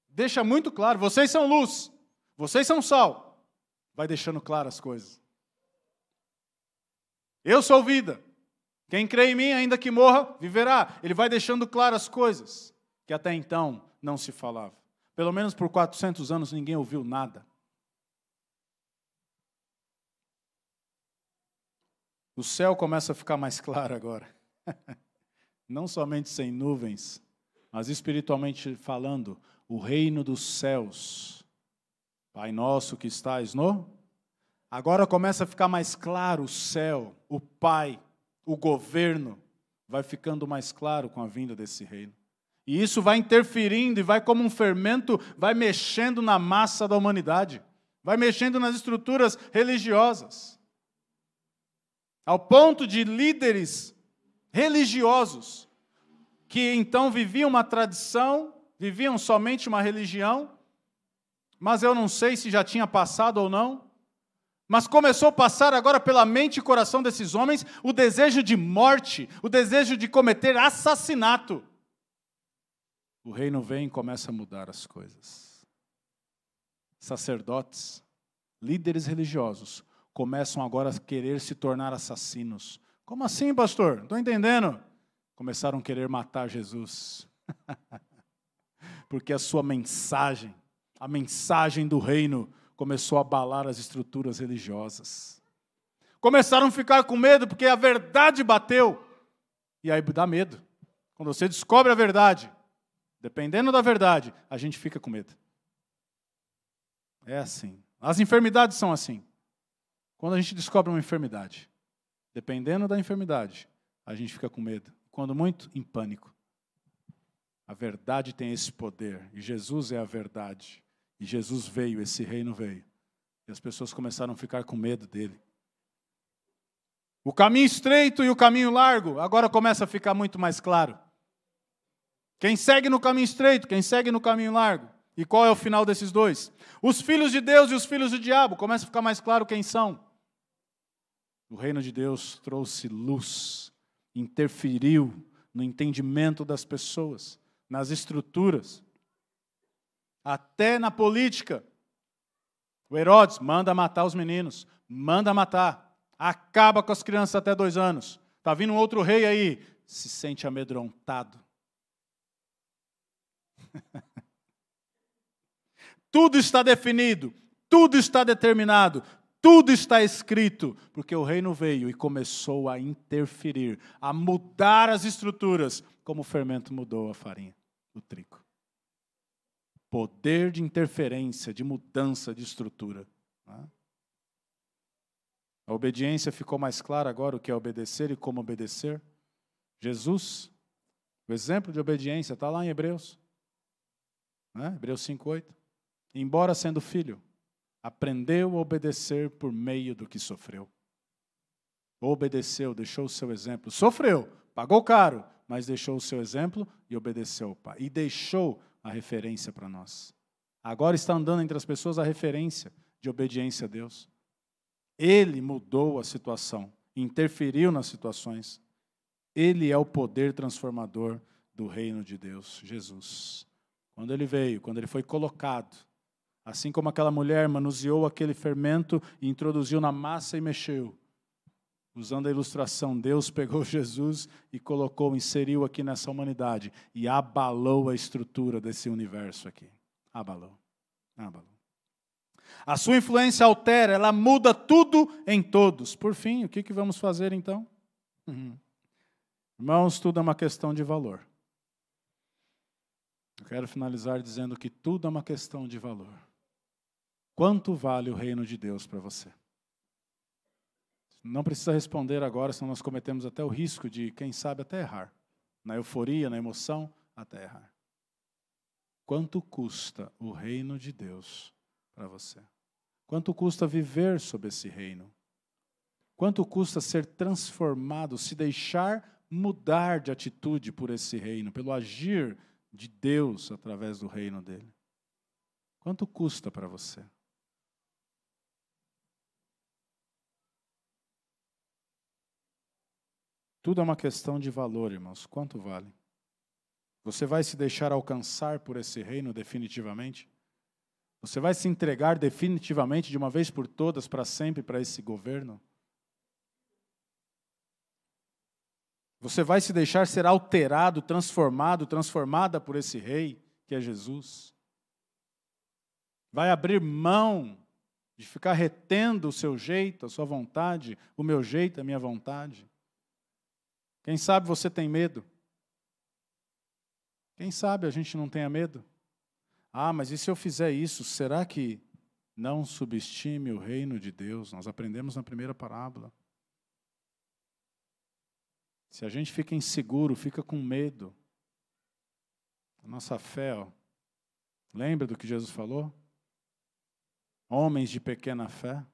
Deixa muito claro, vocês são luz, vocês são sal. Vai deixando claras as coisas. Eu sou vida. Quem crê em mim, ainda que morra, viverá. Ele vai deixando claras as coisas que até então não se falava. Pelo menos por 400 anos ninguém ouviu nada. O céu começa a ficar mais claro agora. Não somente sem nuvens, mas espiritualmente falando, o reino dos céus. Pai nosso que estás no... Agora começa a ficar mais claro o céu, o Pai, o governo. Vai ficando mais claro com a vinda desse reino. E isso vai interferindo e vai como um fermento, vai mexendo na massa da humanidade. Vai mexendo nas estruturas religiosas. Ao ponto de líderes religiosos, que então viviam uma tradição, viviam somente uma religião, mas eu não sei se já tinha passado ou não, mas começou a passar agora pela mente e coração desses homens o desejo de morte, o desejo de cometer assassinato. O reino vem e começa a mudar as coisas. Sacerdotes, líderes religiosos, começam agora a querer se tornar assassinos. Como assim, pastor? Não estou entendendo. Começaram a querer matar Jesus. Porque a sua mensagem, a mensagem do reino, começou a abalar as estruturas religiosas. Começaram a ficar com medo porque a verdade bateu. E aí dá medo. Quando você descobre a verdade, dependendo da verdade, a gente fica com medo. É assim. As enfermidades são assim. Quando a gente descobre uma enfermidade, dependendo da enfermidade, a gente fica com medo. Quando muito, em pânico. A verdade tem esse poder. E Jesus é a verdade. E Jesus veio, esse reino veio. E as pessoas começaram a ficar com medo dele. O caminho estreito e o caminho largo, agora começa a ficar muito mais claro. Quem segue no caminho estreito, quem segue no caminho largo. E qual é o final desses dois? Os filhos de Deus e os filhos do diabo. Começa a ficar mais claro quem são. O reino de Deus trouxe luz, interferiu no entendimento das pessoas, nas estruturas, até na política. O Herodes manda matar os meninos, manda matar, acaba com as crianças até 2 anos. Está vindo um outro rei aí, se sente amedrontado. Tudo está definido, tudo está determinado, tudo está escrito, porque o reino veio e começou a interferir, a mudar as estruturas, como o fermento mudou a farinha, o trigo. Poder de interferência, de mudança de estrutura. Né? A obediência ficou mais clara agora o que é obedecer e como obedecer. Jesus, o exemplo de obediência está lá em Hebreus. Né? Hebreus 5:8. Embora sendo filho, aprendeu a obedecer por meio do que sofreu. Obedeceu, deixou o seu exemplo. Sofreu, pagou caro, mas deixou o seu exemplo e obedeceu ao Pai. E deixou a referência para nós. Agora está andando entre as pessoas a referência de obediência a Deus. Ele mudou a situação, interferiu nas situações. Ele é o poder transformador do reino de Deus, Jesus. Quando ele veio, quando ele foi colocado, assim como aquela mulher manuseou aquele fermento e introduziu na massa e mexeu. Usando a ilustração, Deus pegou Jesus e colocou, inseriu aqui nessa humanidade e abalou a estrutura desse universo aqui. Abalou. A sua influência altera, ela muda tudo em todos. Por fim, o que vamos fazer então? Irmãos, tudo é uma questão de valor. Eu quero finalizar dizendo que tudo é uma questão de valor. Quanto vale o reino de Deus para você? Não precisa responder agora, senão nós cometemos até o risco de, quem sabe, até errar. Na euforia, na emoção, até errar. Quanto custa o reino de Deus para você? Quanto custa viver sob esse reino? Quanto custa ser transformado, se deixar mudar de atitude por esse reino, pelo agir de Deus através do reino dele? Quanto custa para você? Tudo é uma questão de valor, irmãos. Quanto vale? Você vai se deixar alcançar por esse reino definitivamente? Você vai se entregar definitivamente, de uma vez por todas, para sempre, para esse governo? Você vai se deixar ser alterado, transformado, transformada por esse rei, que é Jesus? Vai abrir mão de ficar retendo o seu jeito, a sua vontade, o meu jeito, a minha vontade? Quem sabe você tem medo? Quem sabe a gente não tenha medo? Ah, mas e se eu fizer isso, será que não subestime o reino de Deus? Nós aprendemos na primeira parábola. Se a gente fica inseguro, fica com medo, a nossa fé, lembra do que Jesus falou? Homens de pequena fé,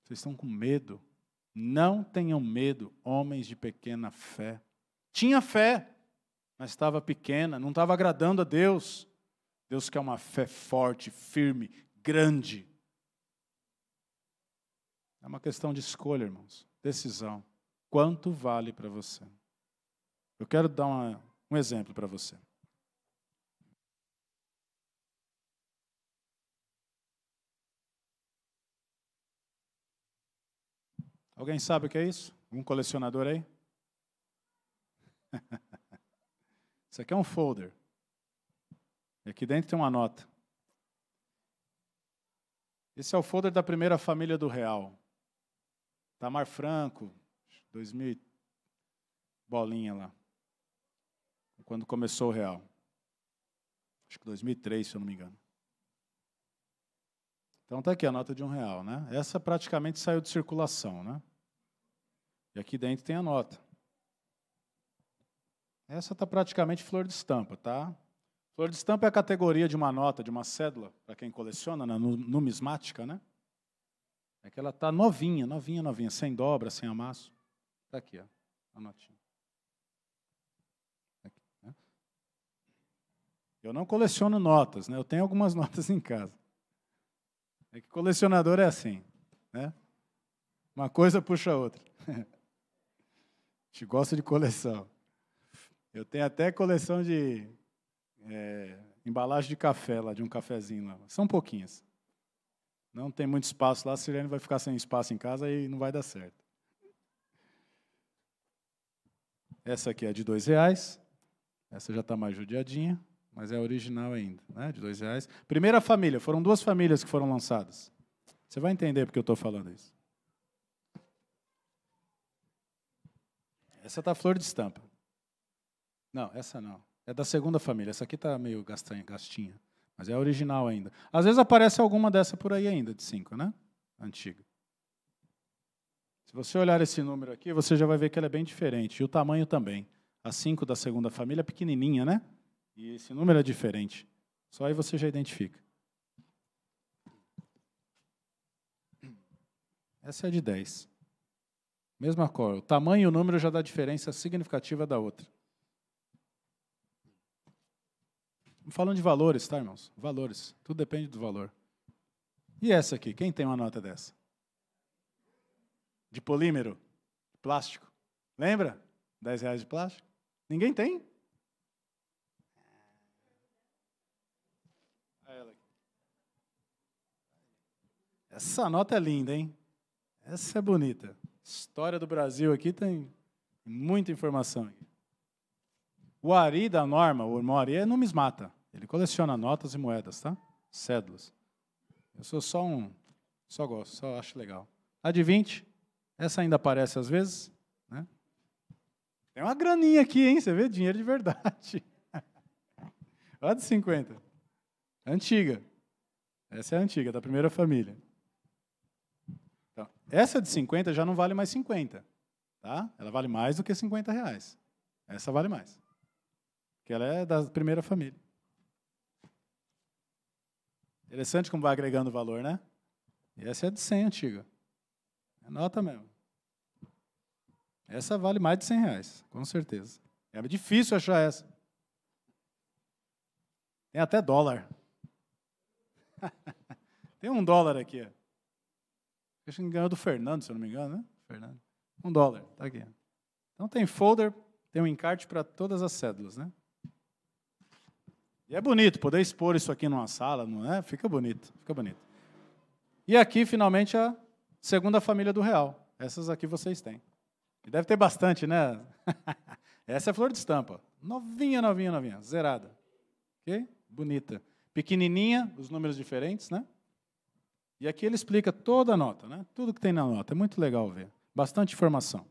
vocês estão com medo. Não tenham medo, homens de pequena fé. Tinha fé, mas estava pequena, não estava agradando a Deus. Deus quer uma fé forte, firme, grande. É uma questão de escolha, irmãos, decisão. Quanto vale para você? Eu quero dar um exemplo para você. Alguém sabe o que é isso? Um colecionador aí? Isso aqui é um folder. E aqui dentro tem uma nota. Esse é o folder da primeira família do Real. Tamar Franco, 2000, bolinha lá. Quando começou o Real. Acho que 2003, se eu não me engano. Então está aqui a nota de R$1, né? Essa praticamente saiu de circulação, né? E aqui dentro tem a nota. Essa está praticamente flor de estampa, tá? Flor de estampa é a categoria de uma nota, de uma cédula, para quem coleciona, na numismática, né? É que ela está novinha, sem dobra, sem amasso. Está aqui, ó, a notinha. Aqui, né? Eu não coleciono notas, né? Eu tenho algumas notas em casa. É que colecionador é assim, né? Uma coisa puxa a outra. A gente gosta de coleção. Eu tenho até coleção de embalagem de café lá, de um cafezinho lá. São pouquinhas. Não tem muito espaço lá, a Sirene vai ficar sem espaço em casa e não vai dar certo. Essa aqui é de R$2. Essa já está mais judiadinha, mas é original ainda, né? De R$2. Primeira família, foram 2 famílias que foram lançadas. Você vai entender porque eu estou falando isso. Essa está flor de estampa. Não, essa não. É da segunda família. Essa aqui está meio gastinha, mas é a original ainda. Às vezes aparece alguma dessa por aí ainda, de 5, né? Antiga. Se você olhar esse número aqui, você já vai ver que ela é bem diferente. E o tamanho também. A 5 da segunda família é pequenininha, né? E esse número é diferente. Só aí você já identifica. Essa é de 10. Mesma cor. O tamanho e o número já dá diferença significativa da outra. Estamos falando de valores, tá, irmãos? Valores. Tudo depende do valor. E essa aqui? Quem tem uma nota dessa? De polímero? De plástico? Lembra? R$10 de plástico? Ninguém tem? Essa nota é linda, hein? Essa é bonita. História do Brasil aqui tem muita informação. O Ari da Norma, o irmão Ari, é numismata. Ele coleciona notas e moedas, tá? Cédulas. Eu sou só gosto, só acho legal. A de 20, essa ainda aparece às vezes, né? Tem uma graninha aqui, hein? Você vê? Dinheiro de verdade. Olha a de 50. Antiga. Essa é a antiga, da primeira família. Então, essa de 50 já não vale mais 50. Tá? Ela vale mais do que R$50. Essa vale mais. Porque ela é da primeira família. Interessante como vai agregando valor, né? E essa é de 100 antiga. É nota mesmo. Essa vale mais de R$100, com certeza. É difícil achar essa. Tem até dólar. Tem $1 aqui. Acho que ganhou do Fernando, se eu não me engano, né? Fernando. $1, tá aqui. Então tem folder, tem um encarte para todas as cédulas, né? E é bonito, poder expor isso aqui numa sala, não é? Fica bonito, fica bonito. E aqui, finalmente, a segunda família do real. Essas aqui vocês têm. E deve ter bastante, né? Essa é flor de estampa. Novinha, novinha, novinha. Zerada. Ok? Bonita. Pequenininha, os números diferentes, né? E aqui ele explica toda a nota, né? Tudo que tem na nota. É muito legal ver. Bastante informação.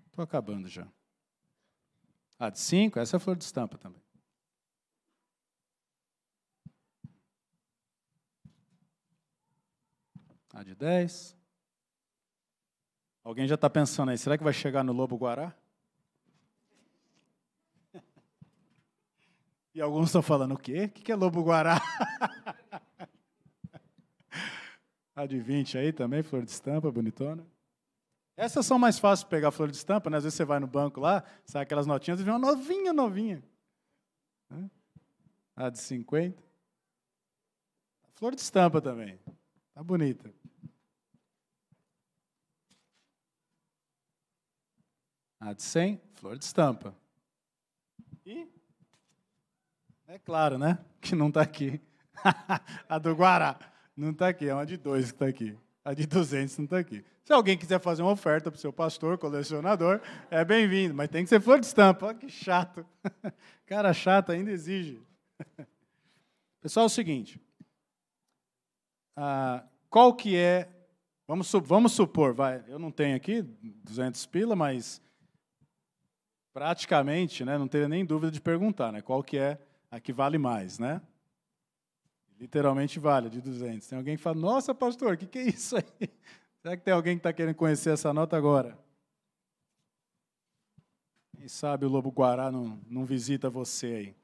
Estou acabando já. A de 5, essa é flor de estampa também. A de 10. Alguém já está pensando aí, será que vai chegar no Lobo-Guará? E alguns estão falando, o quê? O que é Lobo-Guará? A de 20 aí também, flor de estampa, bonitona. Essas são mais fáceis de pegar flor de estampa, né? Às vezes você vai no banco lá, sai aquelas notinhas e vê uma novinha, novinha. A de 50. Flor de estampa também. Tá bonita. A de 100, flor de estampa. E, é claro, né? Que não está aqui. A do Guará não está aqui, é uma de 2 que está aqui. A de 200 não está aqui. Se alguém quiser fazer uma oferta para o seu pastor, colecionador, é bem-vindo, mas tem que ser flor de estampa. Olha que chato. Cara chato ainda exige. Pessoal, é o seguinte. Qual que é... Vamos supor, vai, eu não tenho aqui 200 pila, mas... praticamente, né, não teria nem dúvida de perguntar, né, qual que é a que vale mais, né? Literalmente vale, a de 200. Tem alguém que fala, nossa, pastor, o que é isso aí? Será que tem alguém que está querendo conhecer essa nota agora? Quem sabe o Lobo-Guará não visita você aí.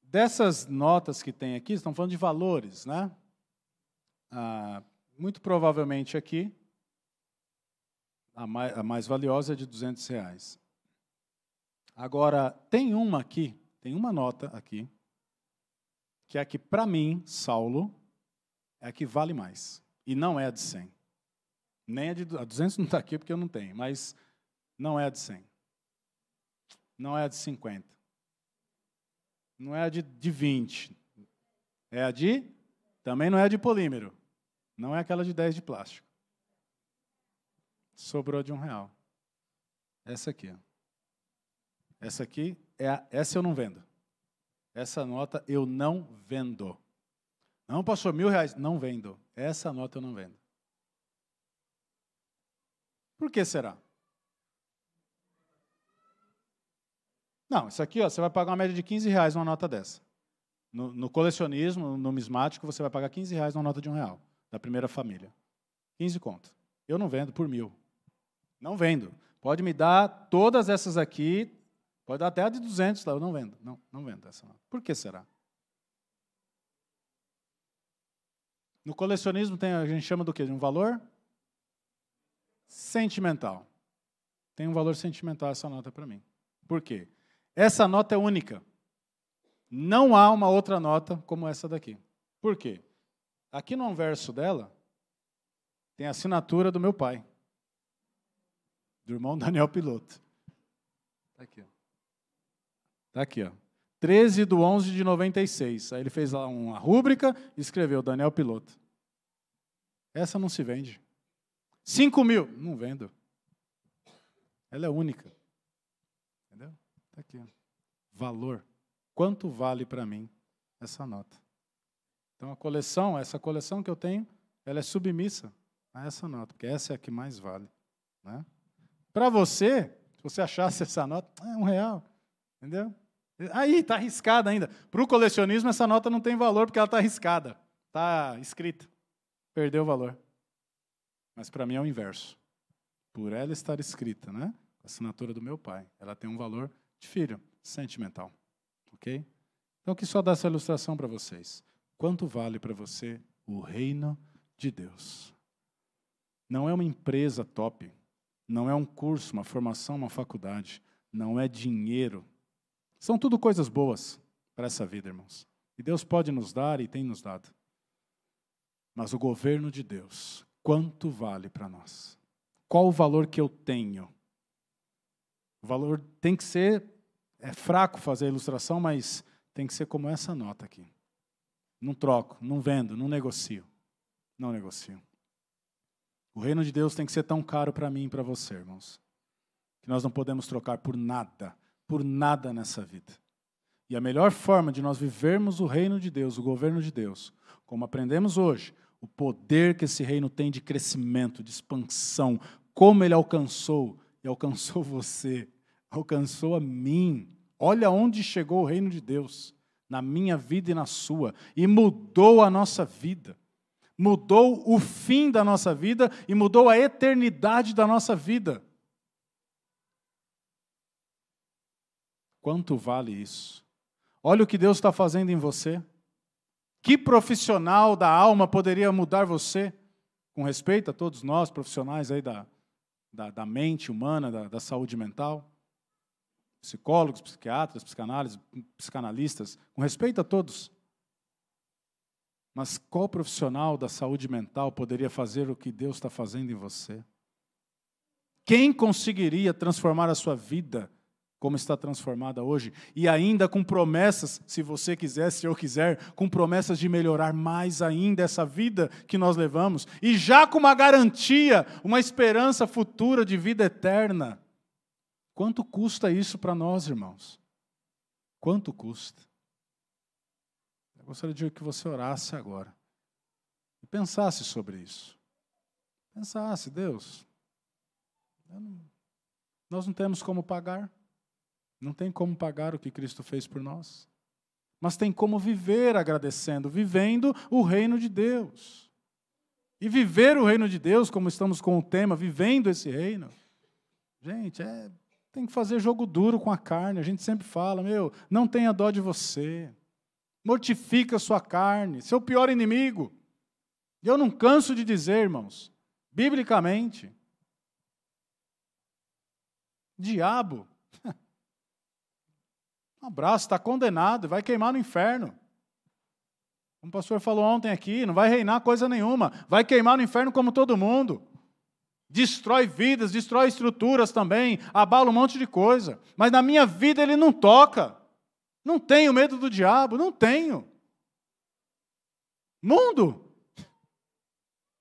Dessas notas que tem aqui, estão falando de valores, né? Muito provavelmente aqui, a mais valiosa é de R$200. Agora, tem uma nota aqui, que é a que, para mim, Saulo, é a que vale mais. E não é a de 100. Nem a de 200 não está aqui porque eu não tenho, mas não é a de 100. Não é a de 50. Não é a de 20. É a de... Também não é a de polímero. Não é aquela de 10 de plástico. Sobrou de R$1. Essa aqui, ó. Essa aqui, essa eu não vendo. Essa nota eu não vendo. Não, pastor, R$1.000, não vendo. Essa nota eu não vendo. Por que será? Não, isso aqui, ó, você vai pagar uma média de R$15 numa nota dessa. No colecionismo, no numismático, você vai pagar R$15 numa nota de R$1, da primeira família. 15 conto. Eu não vendo por 1.000. Não vendo. Pode me dar todas essas aqui, pode dar até a de 200, eu não vendo. Não vendo essa nota. Por que será? No colecionismo a gente chama do quê? De um valor sentimental. Tem um valor sentimental essa nota para mim. Por quê? Essa nota é única. Não há uma outra nota como essa daqui. Por quê? Aqui no anverso dela, tem a assinatura do meu pai, do irmão Daniel Piloto. Está aqui, ó. Está aqui, ó. 13/11/96. Aí ele fez lá uma rúbrica e escreveu Daniel Piloto. Essa não se vende. 5.000. Não vendo. Ela é única. Entendeu? Está aqui, ó. Valor. Quanto vale para mim essa nota? Então essa coleção que eu tenho, ela é submissa a essa nota, porque essa é a que mais vale. Né? Para você, se você achasse essa nota, é R$1. Entendeu? Aí, está arriscada ainda. Para o colecionismo, essa nota não tem valor, porque ela está arriscada. Está escrita. Perdeu o valor. Mas para mim é o inverso. Por ela estar escrita, né? A assinatura do meu pai. Ela tem um valor de filho, sentimental. Ok? Então, que só dá essa ilustração para vocês. Quanto vale para você o reino de Deus? Não é uma empresa top. Não é um curso, uma formação, uma faculdade. Não é dinheiro. São tudo coisas boas para essa vida, irmãos. E Deus pode nos dar e tem nos dado. Mas o governo de Deus, quanto vale para nós? Qual o valor que eu tenho? O valor tem que ser, é fraco fazer a ilustração, mas tem que ser como essa nota aqui. Não troco, não vendo, não negocio. Não negocio. O reino de Deus tem que ser tão caro para mim e para você, irmãos, que nós não podemos trocar por nada nessa vida. E a melhor forma de nós vivermos o reino de Deus, o governo de Deus, como aprendemos hoje, o poder que esse reino tem de crescimento, de expansão, como ele alcançou, e alcançou você, alcançou a mim. Olha onde chegou o reino de Deus, na minha vida e na sua, e mudou a nossa vida. Mudou o fim da nossa vida e mudou a eternidade da nossa vida. Quanto vale isso? Olha o que Deus está fazendo em você. Que profissional da alma poderia mudar você? Com respeito a todos nós, profissionais aí da mente humana, da saúde mental. Psicólogos, psiquiatras, psicanalistas. Com respeito a todos. Mas qual profissional da saúde mental poderia fazer o que Deus está fazendo em você? Quem conseguiria transformar a sua vida como está transformada hoje, e ainda com promessas, se você quiser, se eu quiser, com promessas de melhorar mais ainda essa vida que nós levamos, e já com uma garantia, uma esperança futura de vida eterna. Quanto custa isso para nós, irmãos? Quanto custa? Eu gostaria de que você orasse agora, e pensasse sobre isso. Pensasse, Deus, nós não temos como pagar. Não tem como pagar o que Cristo fez por nós. Mas tem como viver agradecendo, vivendo o reino de Deus. E viver o reino de Deus, como estamos com o tema, vivendo esse reino. Gente, tem que fazer jogo duro com a carne. A gente sempre fala, não tenha dó de você. Mortifica a sua carne, seu pior inimigo. E eu não canso de dizer, irmãos, biblicamente, diabo, um abraço, está condenado, vai queimar no inferno. Como o pastor falou ontem aqui, não vai reinar coisa nenhuma, vai queimar no inferno como todo mundo. Destrói vidas, destrói estruturas também, abala um monte de coisa. Mas na minha vida ele não toca. Não tenho medo do diabo, não tenho. Mundo?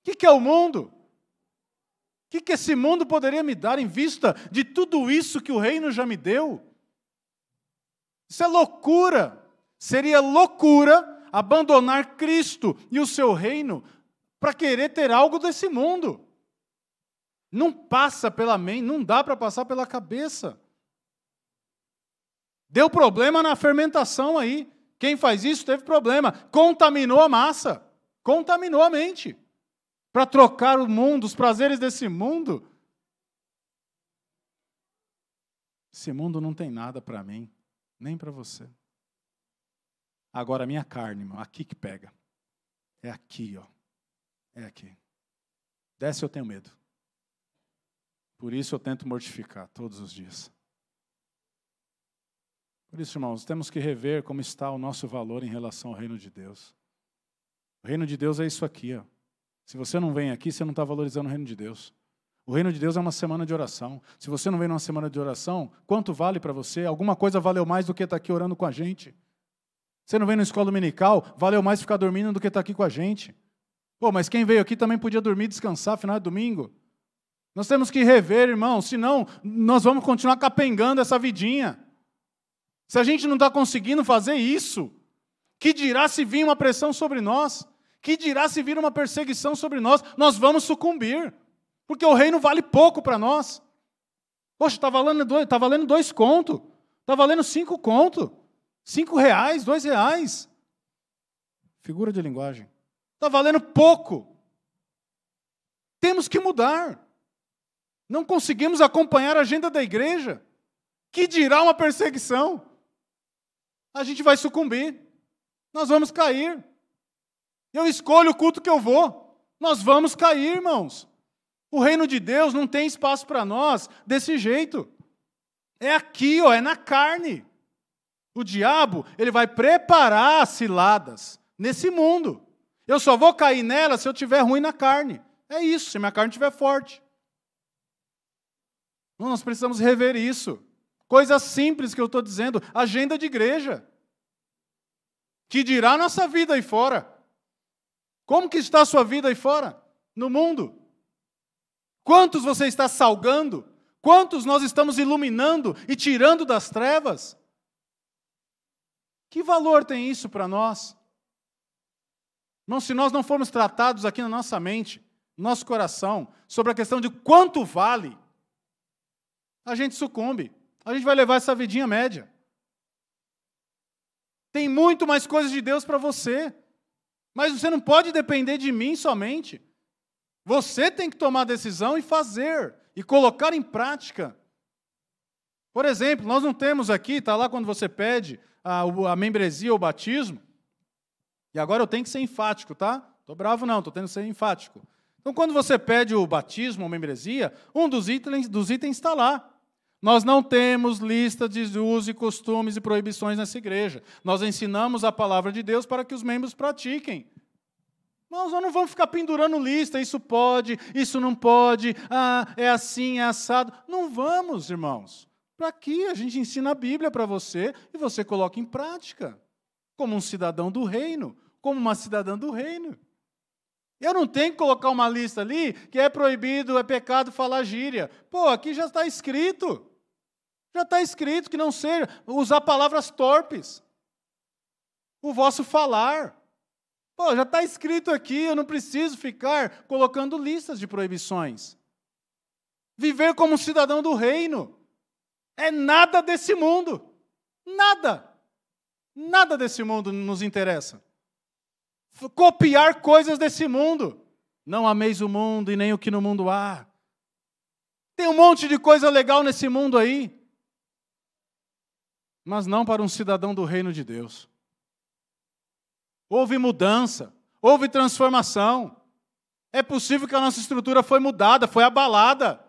O que é o mundo? O que esse mundo poderia me dar em vista de tudo isso que o reino já me deu? Isso é loucura. Seria loucura abandonar Cristo e o seu reino para querer ter algo desse mundo. Não passa pela mente, não dá para passar pela cabeça. Deu problema na fermentação aí. Quem faz isso teve problema. Contaminou a massa. Contaminou a mente. Para trocar o mundo, os prazeres desse mundo. Esse mundo não tem nada para mim, nem para você. Agora a minha carne, irmão, aqui que pega. É aqui, ó. É aqui. Desce eu tenho medo. Por isso eu tento mortificar todos os dias. Por isso, irmãos, temos que rever como está o nosso valor em relação ao reino de Deus. O reino de Deus é isso aqui, ó. Se você não vem aqui, você não está valorizando o reino de Deus. O reino de Deus é uma semana de oração. Se você não vem numa semana de oração, quanto vale para você? Alguma coisa valeu mais do que estar aqui orando com a gente. Você não vem na escola dominical, valeu mais ficar dormindo do que estar aqui com a gente. Pô, mas quem veio aqui também podia dormir e descansar final de domingo. Nós temos que rever, irmão, senão nós vamos continuar capengando essa vidinha. Se a gente não está conseguindo fazer isso, que dirá se vir uma pressão sobre nós? Que dirá se vir uma perseguição sobre nós? Nós vamos sucumbir. Porque o reino vale pouco para nós. Poxa, está valendo 2 contos. Está valendo 5 contos. 5 reais, 2 reais. Figura de linguagem. Está valendo pouco. Temos que mudar. Não conseguimos acompanhar a agenda da igreja. Que dirá uma perseguição? A gente vai sucumbir. Nós vamos cair. Eu escolho o culto que eu vou. Nós vamos cair, irmãos. O reino de Deus não tem espaço para nós desse jeito. É aqui, ó, é na carne. O diabo, ele vai preparar ciladas nesse mundo. Eu só vou cair nela se eu tiver ruim na carne. É isso, se minha carne estiver forte. Nós precisamos rever isso. Coisas simples que eu estou dizendo. Agenda de igreja. Que dirá a nossa vida aí fora. Como que está a sua vida aí fora? No mundo. Quantos você está salgando? Quantos nós estamos iluminando e tirando das trevas? Que valor tem isso para nós? Irmão, se nós não formos tratados aqui na nossa mente, no nosso coração, sobre a questão de quanto vale, a gente sucumbe. A gente vai levar essa vidinha média. Tem muito mais coisas de Deus para você. Mas você não pode depender de mim somente. Você tem que tomar a decisão e fazer, e colocar em prática. Por exemplo, nós não temos aqui, está lá quando você pede a membresia ou o batismo, e agora eu tenho que ser enfático, tá? Estou bravo não, estou tendo que ser enfático. Então, quando você pede o batismo ou membresia, um dos itens está lá. Nós não temos lista de usos e costumes e proibições nessa igreja. Nós ensinamos a palavra de Deus para que os membros pratiquem. Nós não vamos ficar pendurando lista, isso pode, isso não pode, é assim, é assado. Não vamos, irmãos. Para aqui a gente ensina a Bíblia para você e você coloca em prática. Como um cidadão do reino, como uma cidadã do reino. Eu não tenho que colocar uma lista ali que é proibido, é pecado falar gíria. Pô, aqui já está escrito. Já está escrito que não seja usar palavras torpes. O vosso falar. Pô, já está escrito aqui, eu não preciso ficar colocando listas de proibições. Viver como cidadão do reino é nada desse mundo. Nada. Nada desse mundo nos interessa. Copiar coisas desse mundo. Não ameis o mundo e nem o que no mundo há. Tem um monte de coisa legal nesse mundo aí. Mas não para um cidadão do reino de Deus. Houve mudança, houve transformação. É possível que a nossa estrutura foi mudada, foi abalada.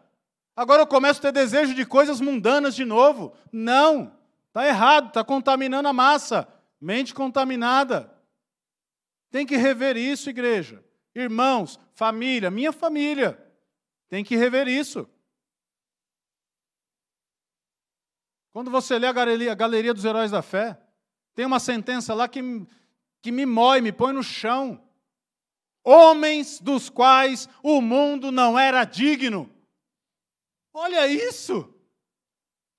Agora eu começo a ter desejo de coisas mundanas de novo. Não, está errado, está contaminando a massa. Mente contaminada. Tem que rever isso, igreja. Irmãos, família, minha família. Tem que rever isso. Quando você lê a Galeria dos Heróis da Fé, tem uma sentença lá que me mói, me põe no chão. Homens dos quais o mundo não era digno. Olha isso!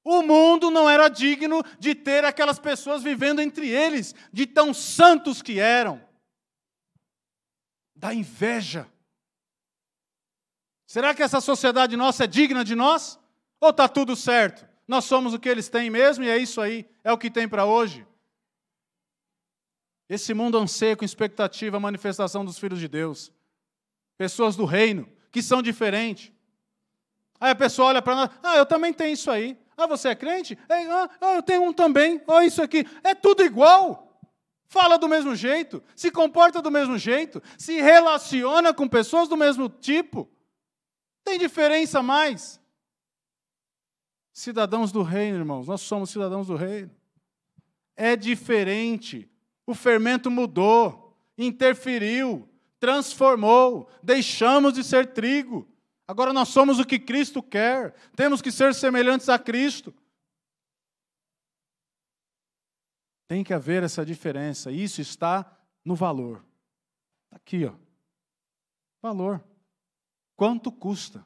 O mundo não era digno de ter aquelas pessoas vivendo entre eles, de tão santos que eram. Da inveja. Será que essa sociedade nossa é digna de nós? Ou está tudo certo? Nós somos o que eles têm mesmo e é isso aí, é o que tem para hoje. Esse mundo anseia com expectativa a manifestação dos filhos de Deus. Pessoas do reino, que são diferentes. Aí a pessoa olha para nós, eu também tenho isso aí. Você é crente? Eu tenho um também. Olha isso aqui. É tudo igual. Fala do mesmo jeito, se comporta do mesmo jeito, se relaciona com pessoas do mesmo tipo. Tem diferença mais. Cidadãos do reino, irmãos, nós somos cidadãos do reino. É diferente. O fermento mudou, interferiu, transformou, deixamos de ser trigo. Agora nós somos o que Cristo quer, temos que ser semelhantes a Cristo. Tem que haver essa diferença, isso está no valor. Está aqui, valor. Quanto custa?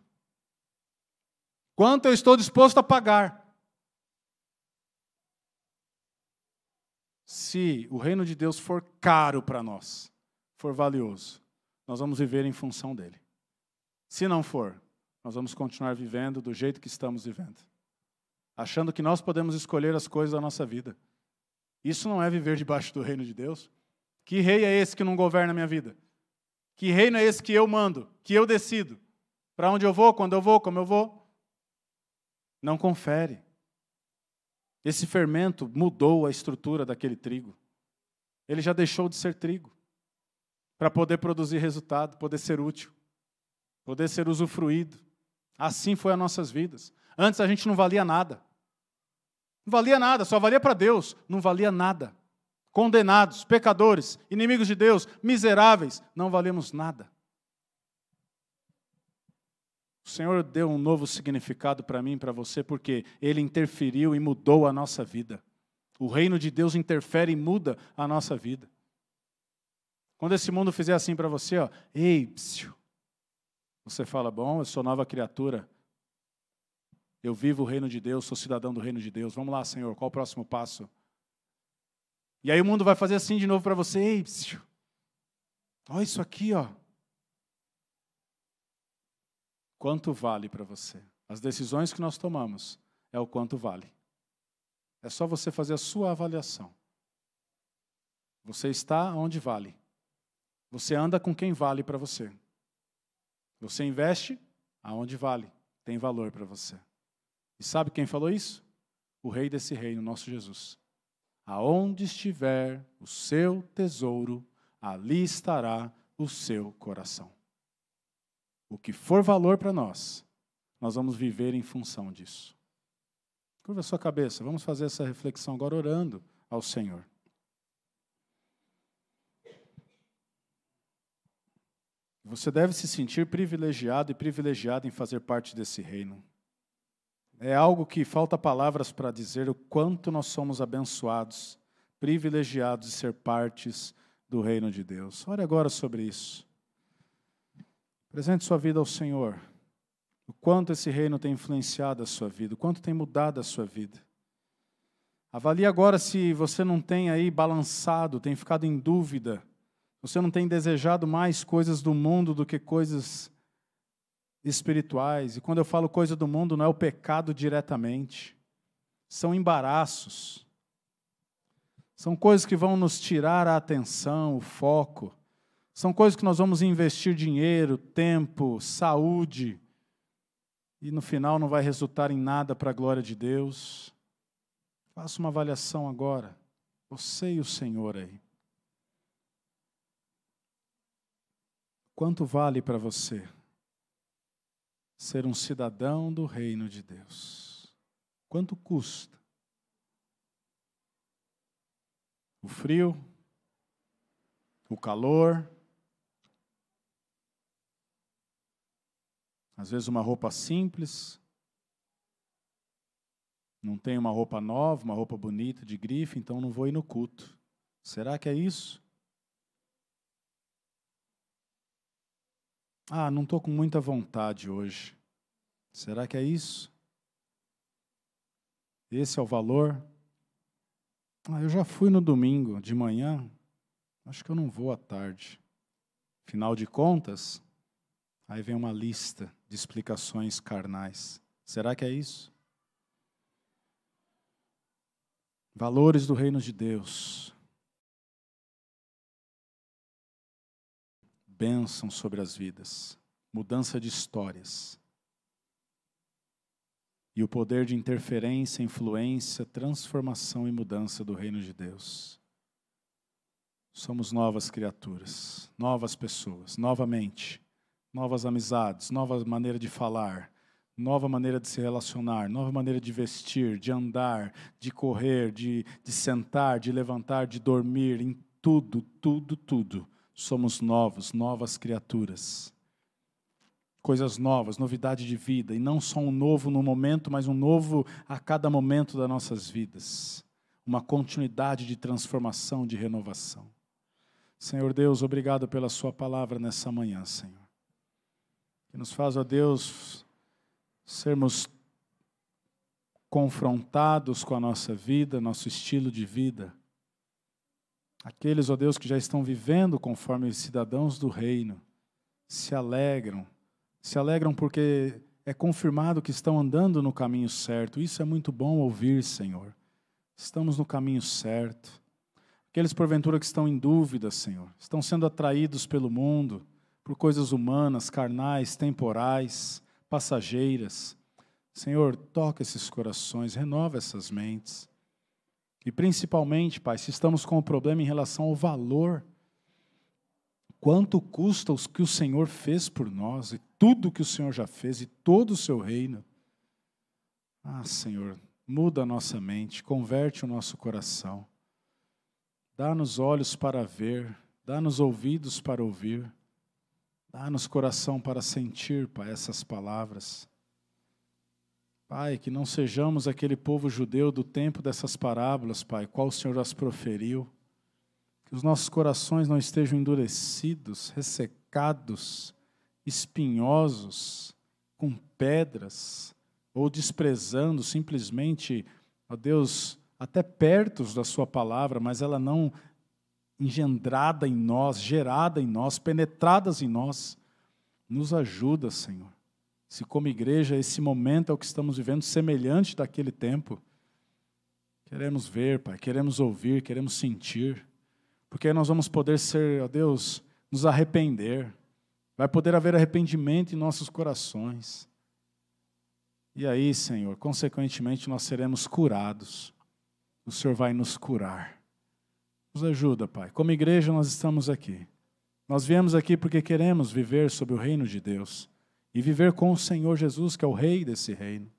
Quanto eu estou disposto a pagar? Se o reino de Deus for caro para nós, for valioso, nós vamos viver em função dele. Se não for, nós vamos continuar vivendo do jeito que estamos vivendo, achando que nós podemos escolher as coisas da nossa vida. Isso não é viver debaixo do reino de Deus. Que rei é esse que não governa a minha vida? Que reino é esse que eu mando, que eu decido? Para onde eu vou, quando eu vou, como eu vou? Não confere. Esse fermento mudou a estrutura daquele trigo. Ele já deixou de ser trigo para poder produzir resultado, poder ser útil, poder ser usufruído. Assim foi as nossas vidas. Antes a gente não valia nada. Não valia nada, só valia para Deus. Não valia nada. Condenados, pecadores, inimigos de Deus, miseráveis, não valíamos nada. O Senhor deu um novo significado para mim e para você, porque Ele interferiu e mudou a nossa vida. O reino de Deus interfere e muda a nossa vida. Quando esse mundo fizer assim para você, ei, psiu, você fala, bom, eu sou nova criatura, eu vivo o reino de Deus, sou cidadão do reino de Deus, vamos lá, Senhor, qual o próximo passo? E aí o mundo vai fazer assim de novo para você, ei, psiu, olha isso aqui, Quanto vale para você? As decisões que nós tomamos é o quanto vale. É só você fazer a sua avaliação. Você está onde vale. Você anda com quem vale para você. Você investe aonde vale, tem valor para você. E sabe quem falou isso? O rei desse reino, nosso Jesus. Aonde estiver o seu tesouro, ali estará o seu coração. O que for valor para nós, nós vamos viver em função disso. Curva a sua cabeça, vamos fazer essa reflexão agora orando ao Senhor. Você deve se sentir privilegiado e privilegiada em fazer parte desse reino. É algo que falta palavras para dizer o quanto nós somos abençoados, privilegiados de ser partes do reino de Deus. Ore agora sobre isso. Apresente sua vida ao Senhor. O quanto esse reino tem influenciado a sua vida, o quanto tem mudado a sua vida. Avalie agora se você não tem aí balançado, tem ficado em dúvida, você não tem desejado mais coisas do mundo do que coisas espirituais. E quando eu falo coisa do mundo, não é o pecado diretamente. São embaraços. São coisas que vão nos tirar a atenção, o foco. São coisas que nós vamos investir dinheiro, tempo, saúde, e no final não vai resultar em nada para a glória de Deus. Faça uma avaliação agora, você e o Senhor aí. Quanto vale para você ser um cidadão do reino de Deus? Quanto custa? O frio? O calor? Às vezes uma roupa simples, não tenho uma roupa nova, uma roupa bonita, de grife, então não vou ir no culto. Será que é isso? Não estou com muita vontade hoje. Será que é isso? Esse é o valor? Eu já fui no domingo de manhã, acho que eu não vou à tarde. Afinal de contas, aí vem uma lista de explicações carnais. Será que é isso? valores do reino de Deus, bênção sobre as vidas, mudança de histórias, e o poder de interferência, influência, transformação e mudança do reino de Deus. Somos novas criaturas, novas pessoas, novamente, novas amizades, nova maneira de falar, nova maneira de se relacionar, nova maneira de vestir, de andar, de correr, de sentar, de levantar, de dormir, em tudo, tudo, tudo. Somos novos, novas criaturas. Coisas novas, novidade de vida, e não só um novo no momento, mas um novo a cada momento das nossas vidas. Uma continuidade de transformação, de renovação. Senhor Deus, obrigado pela sua palavra nessa manhã, Senhor. Que nos faz, ó Deus, sermos confrontados com a nossa vida, nosso estilo de vida. Aqueles, ó Deus, que já estão vivendo conforme os cidadãos do reino, se alegram porque é confirmado que estão andando no caminho certo. Isso é muito bom ouvir, Senhor. Estamos no caminho certo. Aqueles, porventura, que estão em dúvida, Senhor, estão sendo atraídos pelo mundo, por coisas humanas, carnais, temporais, passageiras. Senhor, toca esses corações, renova essas mentes. E principalmente, Pai, se estamos com um problema em relação ao valor, quanto custa o que o Senhor fez por nós, e tudo que o Senhor já fez, e todo o seu reino. Ah, Senhor, muda a nossa mente, converte o nosso coração. Dá-nos olhos para ver, dá-nos ouvidos para ouvir, dá-nos coração para sentir, Pai, essas palavras. Pai, que não sejamos aquele povo judeu do tempo dessas parábolas, Pai, qual o Senhor as proferiu. Que os nossos corações não estejam endurecidos, ressecados, espinhosos, com pedras, ou desprezando simplesmente, ó Deus, até perto da sua palavra, mas ela não engendrada em nós, gerada em nós, penetradas em nós. Nos ajuda, Senhor. Se como igreja esse momento é o que estamos vivendo, semelhante daquele tempo, queremos ver, Pai, queremos ouvir, queremos sentir, porque aí nós vamos poder ser, ó Deus, nos arrepender. Vai poder haver arrependimento em nossos corações. E aí, Senhor, consequentemente nós seremos curados. O Senhor vai nos curar. Nos ajuda, Pai. Como igreja nós estamos aqui. Nós viemos aqui porque queremos viver sob o reino de Deus. E viver com o Senhor Jesus, que é o rei desse reino.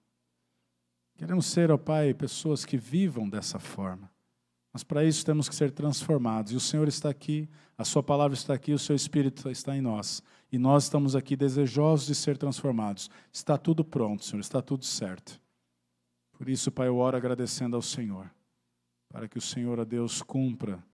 Queremos ser, ó Pai, pessoas que vivam dessa forma. Mas para isso temos que ser transformados. E o Senhor está aqui, a sua palavra está aqui, o seu Espírito está em nós. E nós estamos aqui desejosos de ser transformados. Está tudo pronto, Senhor, está tudo certo. Por isso, Pai, eu oro agradecendo ao Senhor, para que o Senhor, ó Deus, cumpra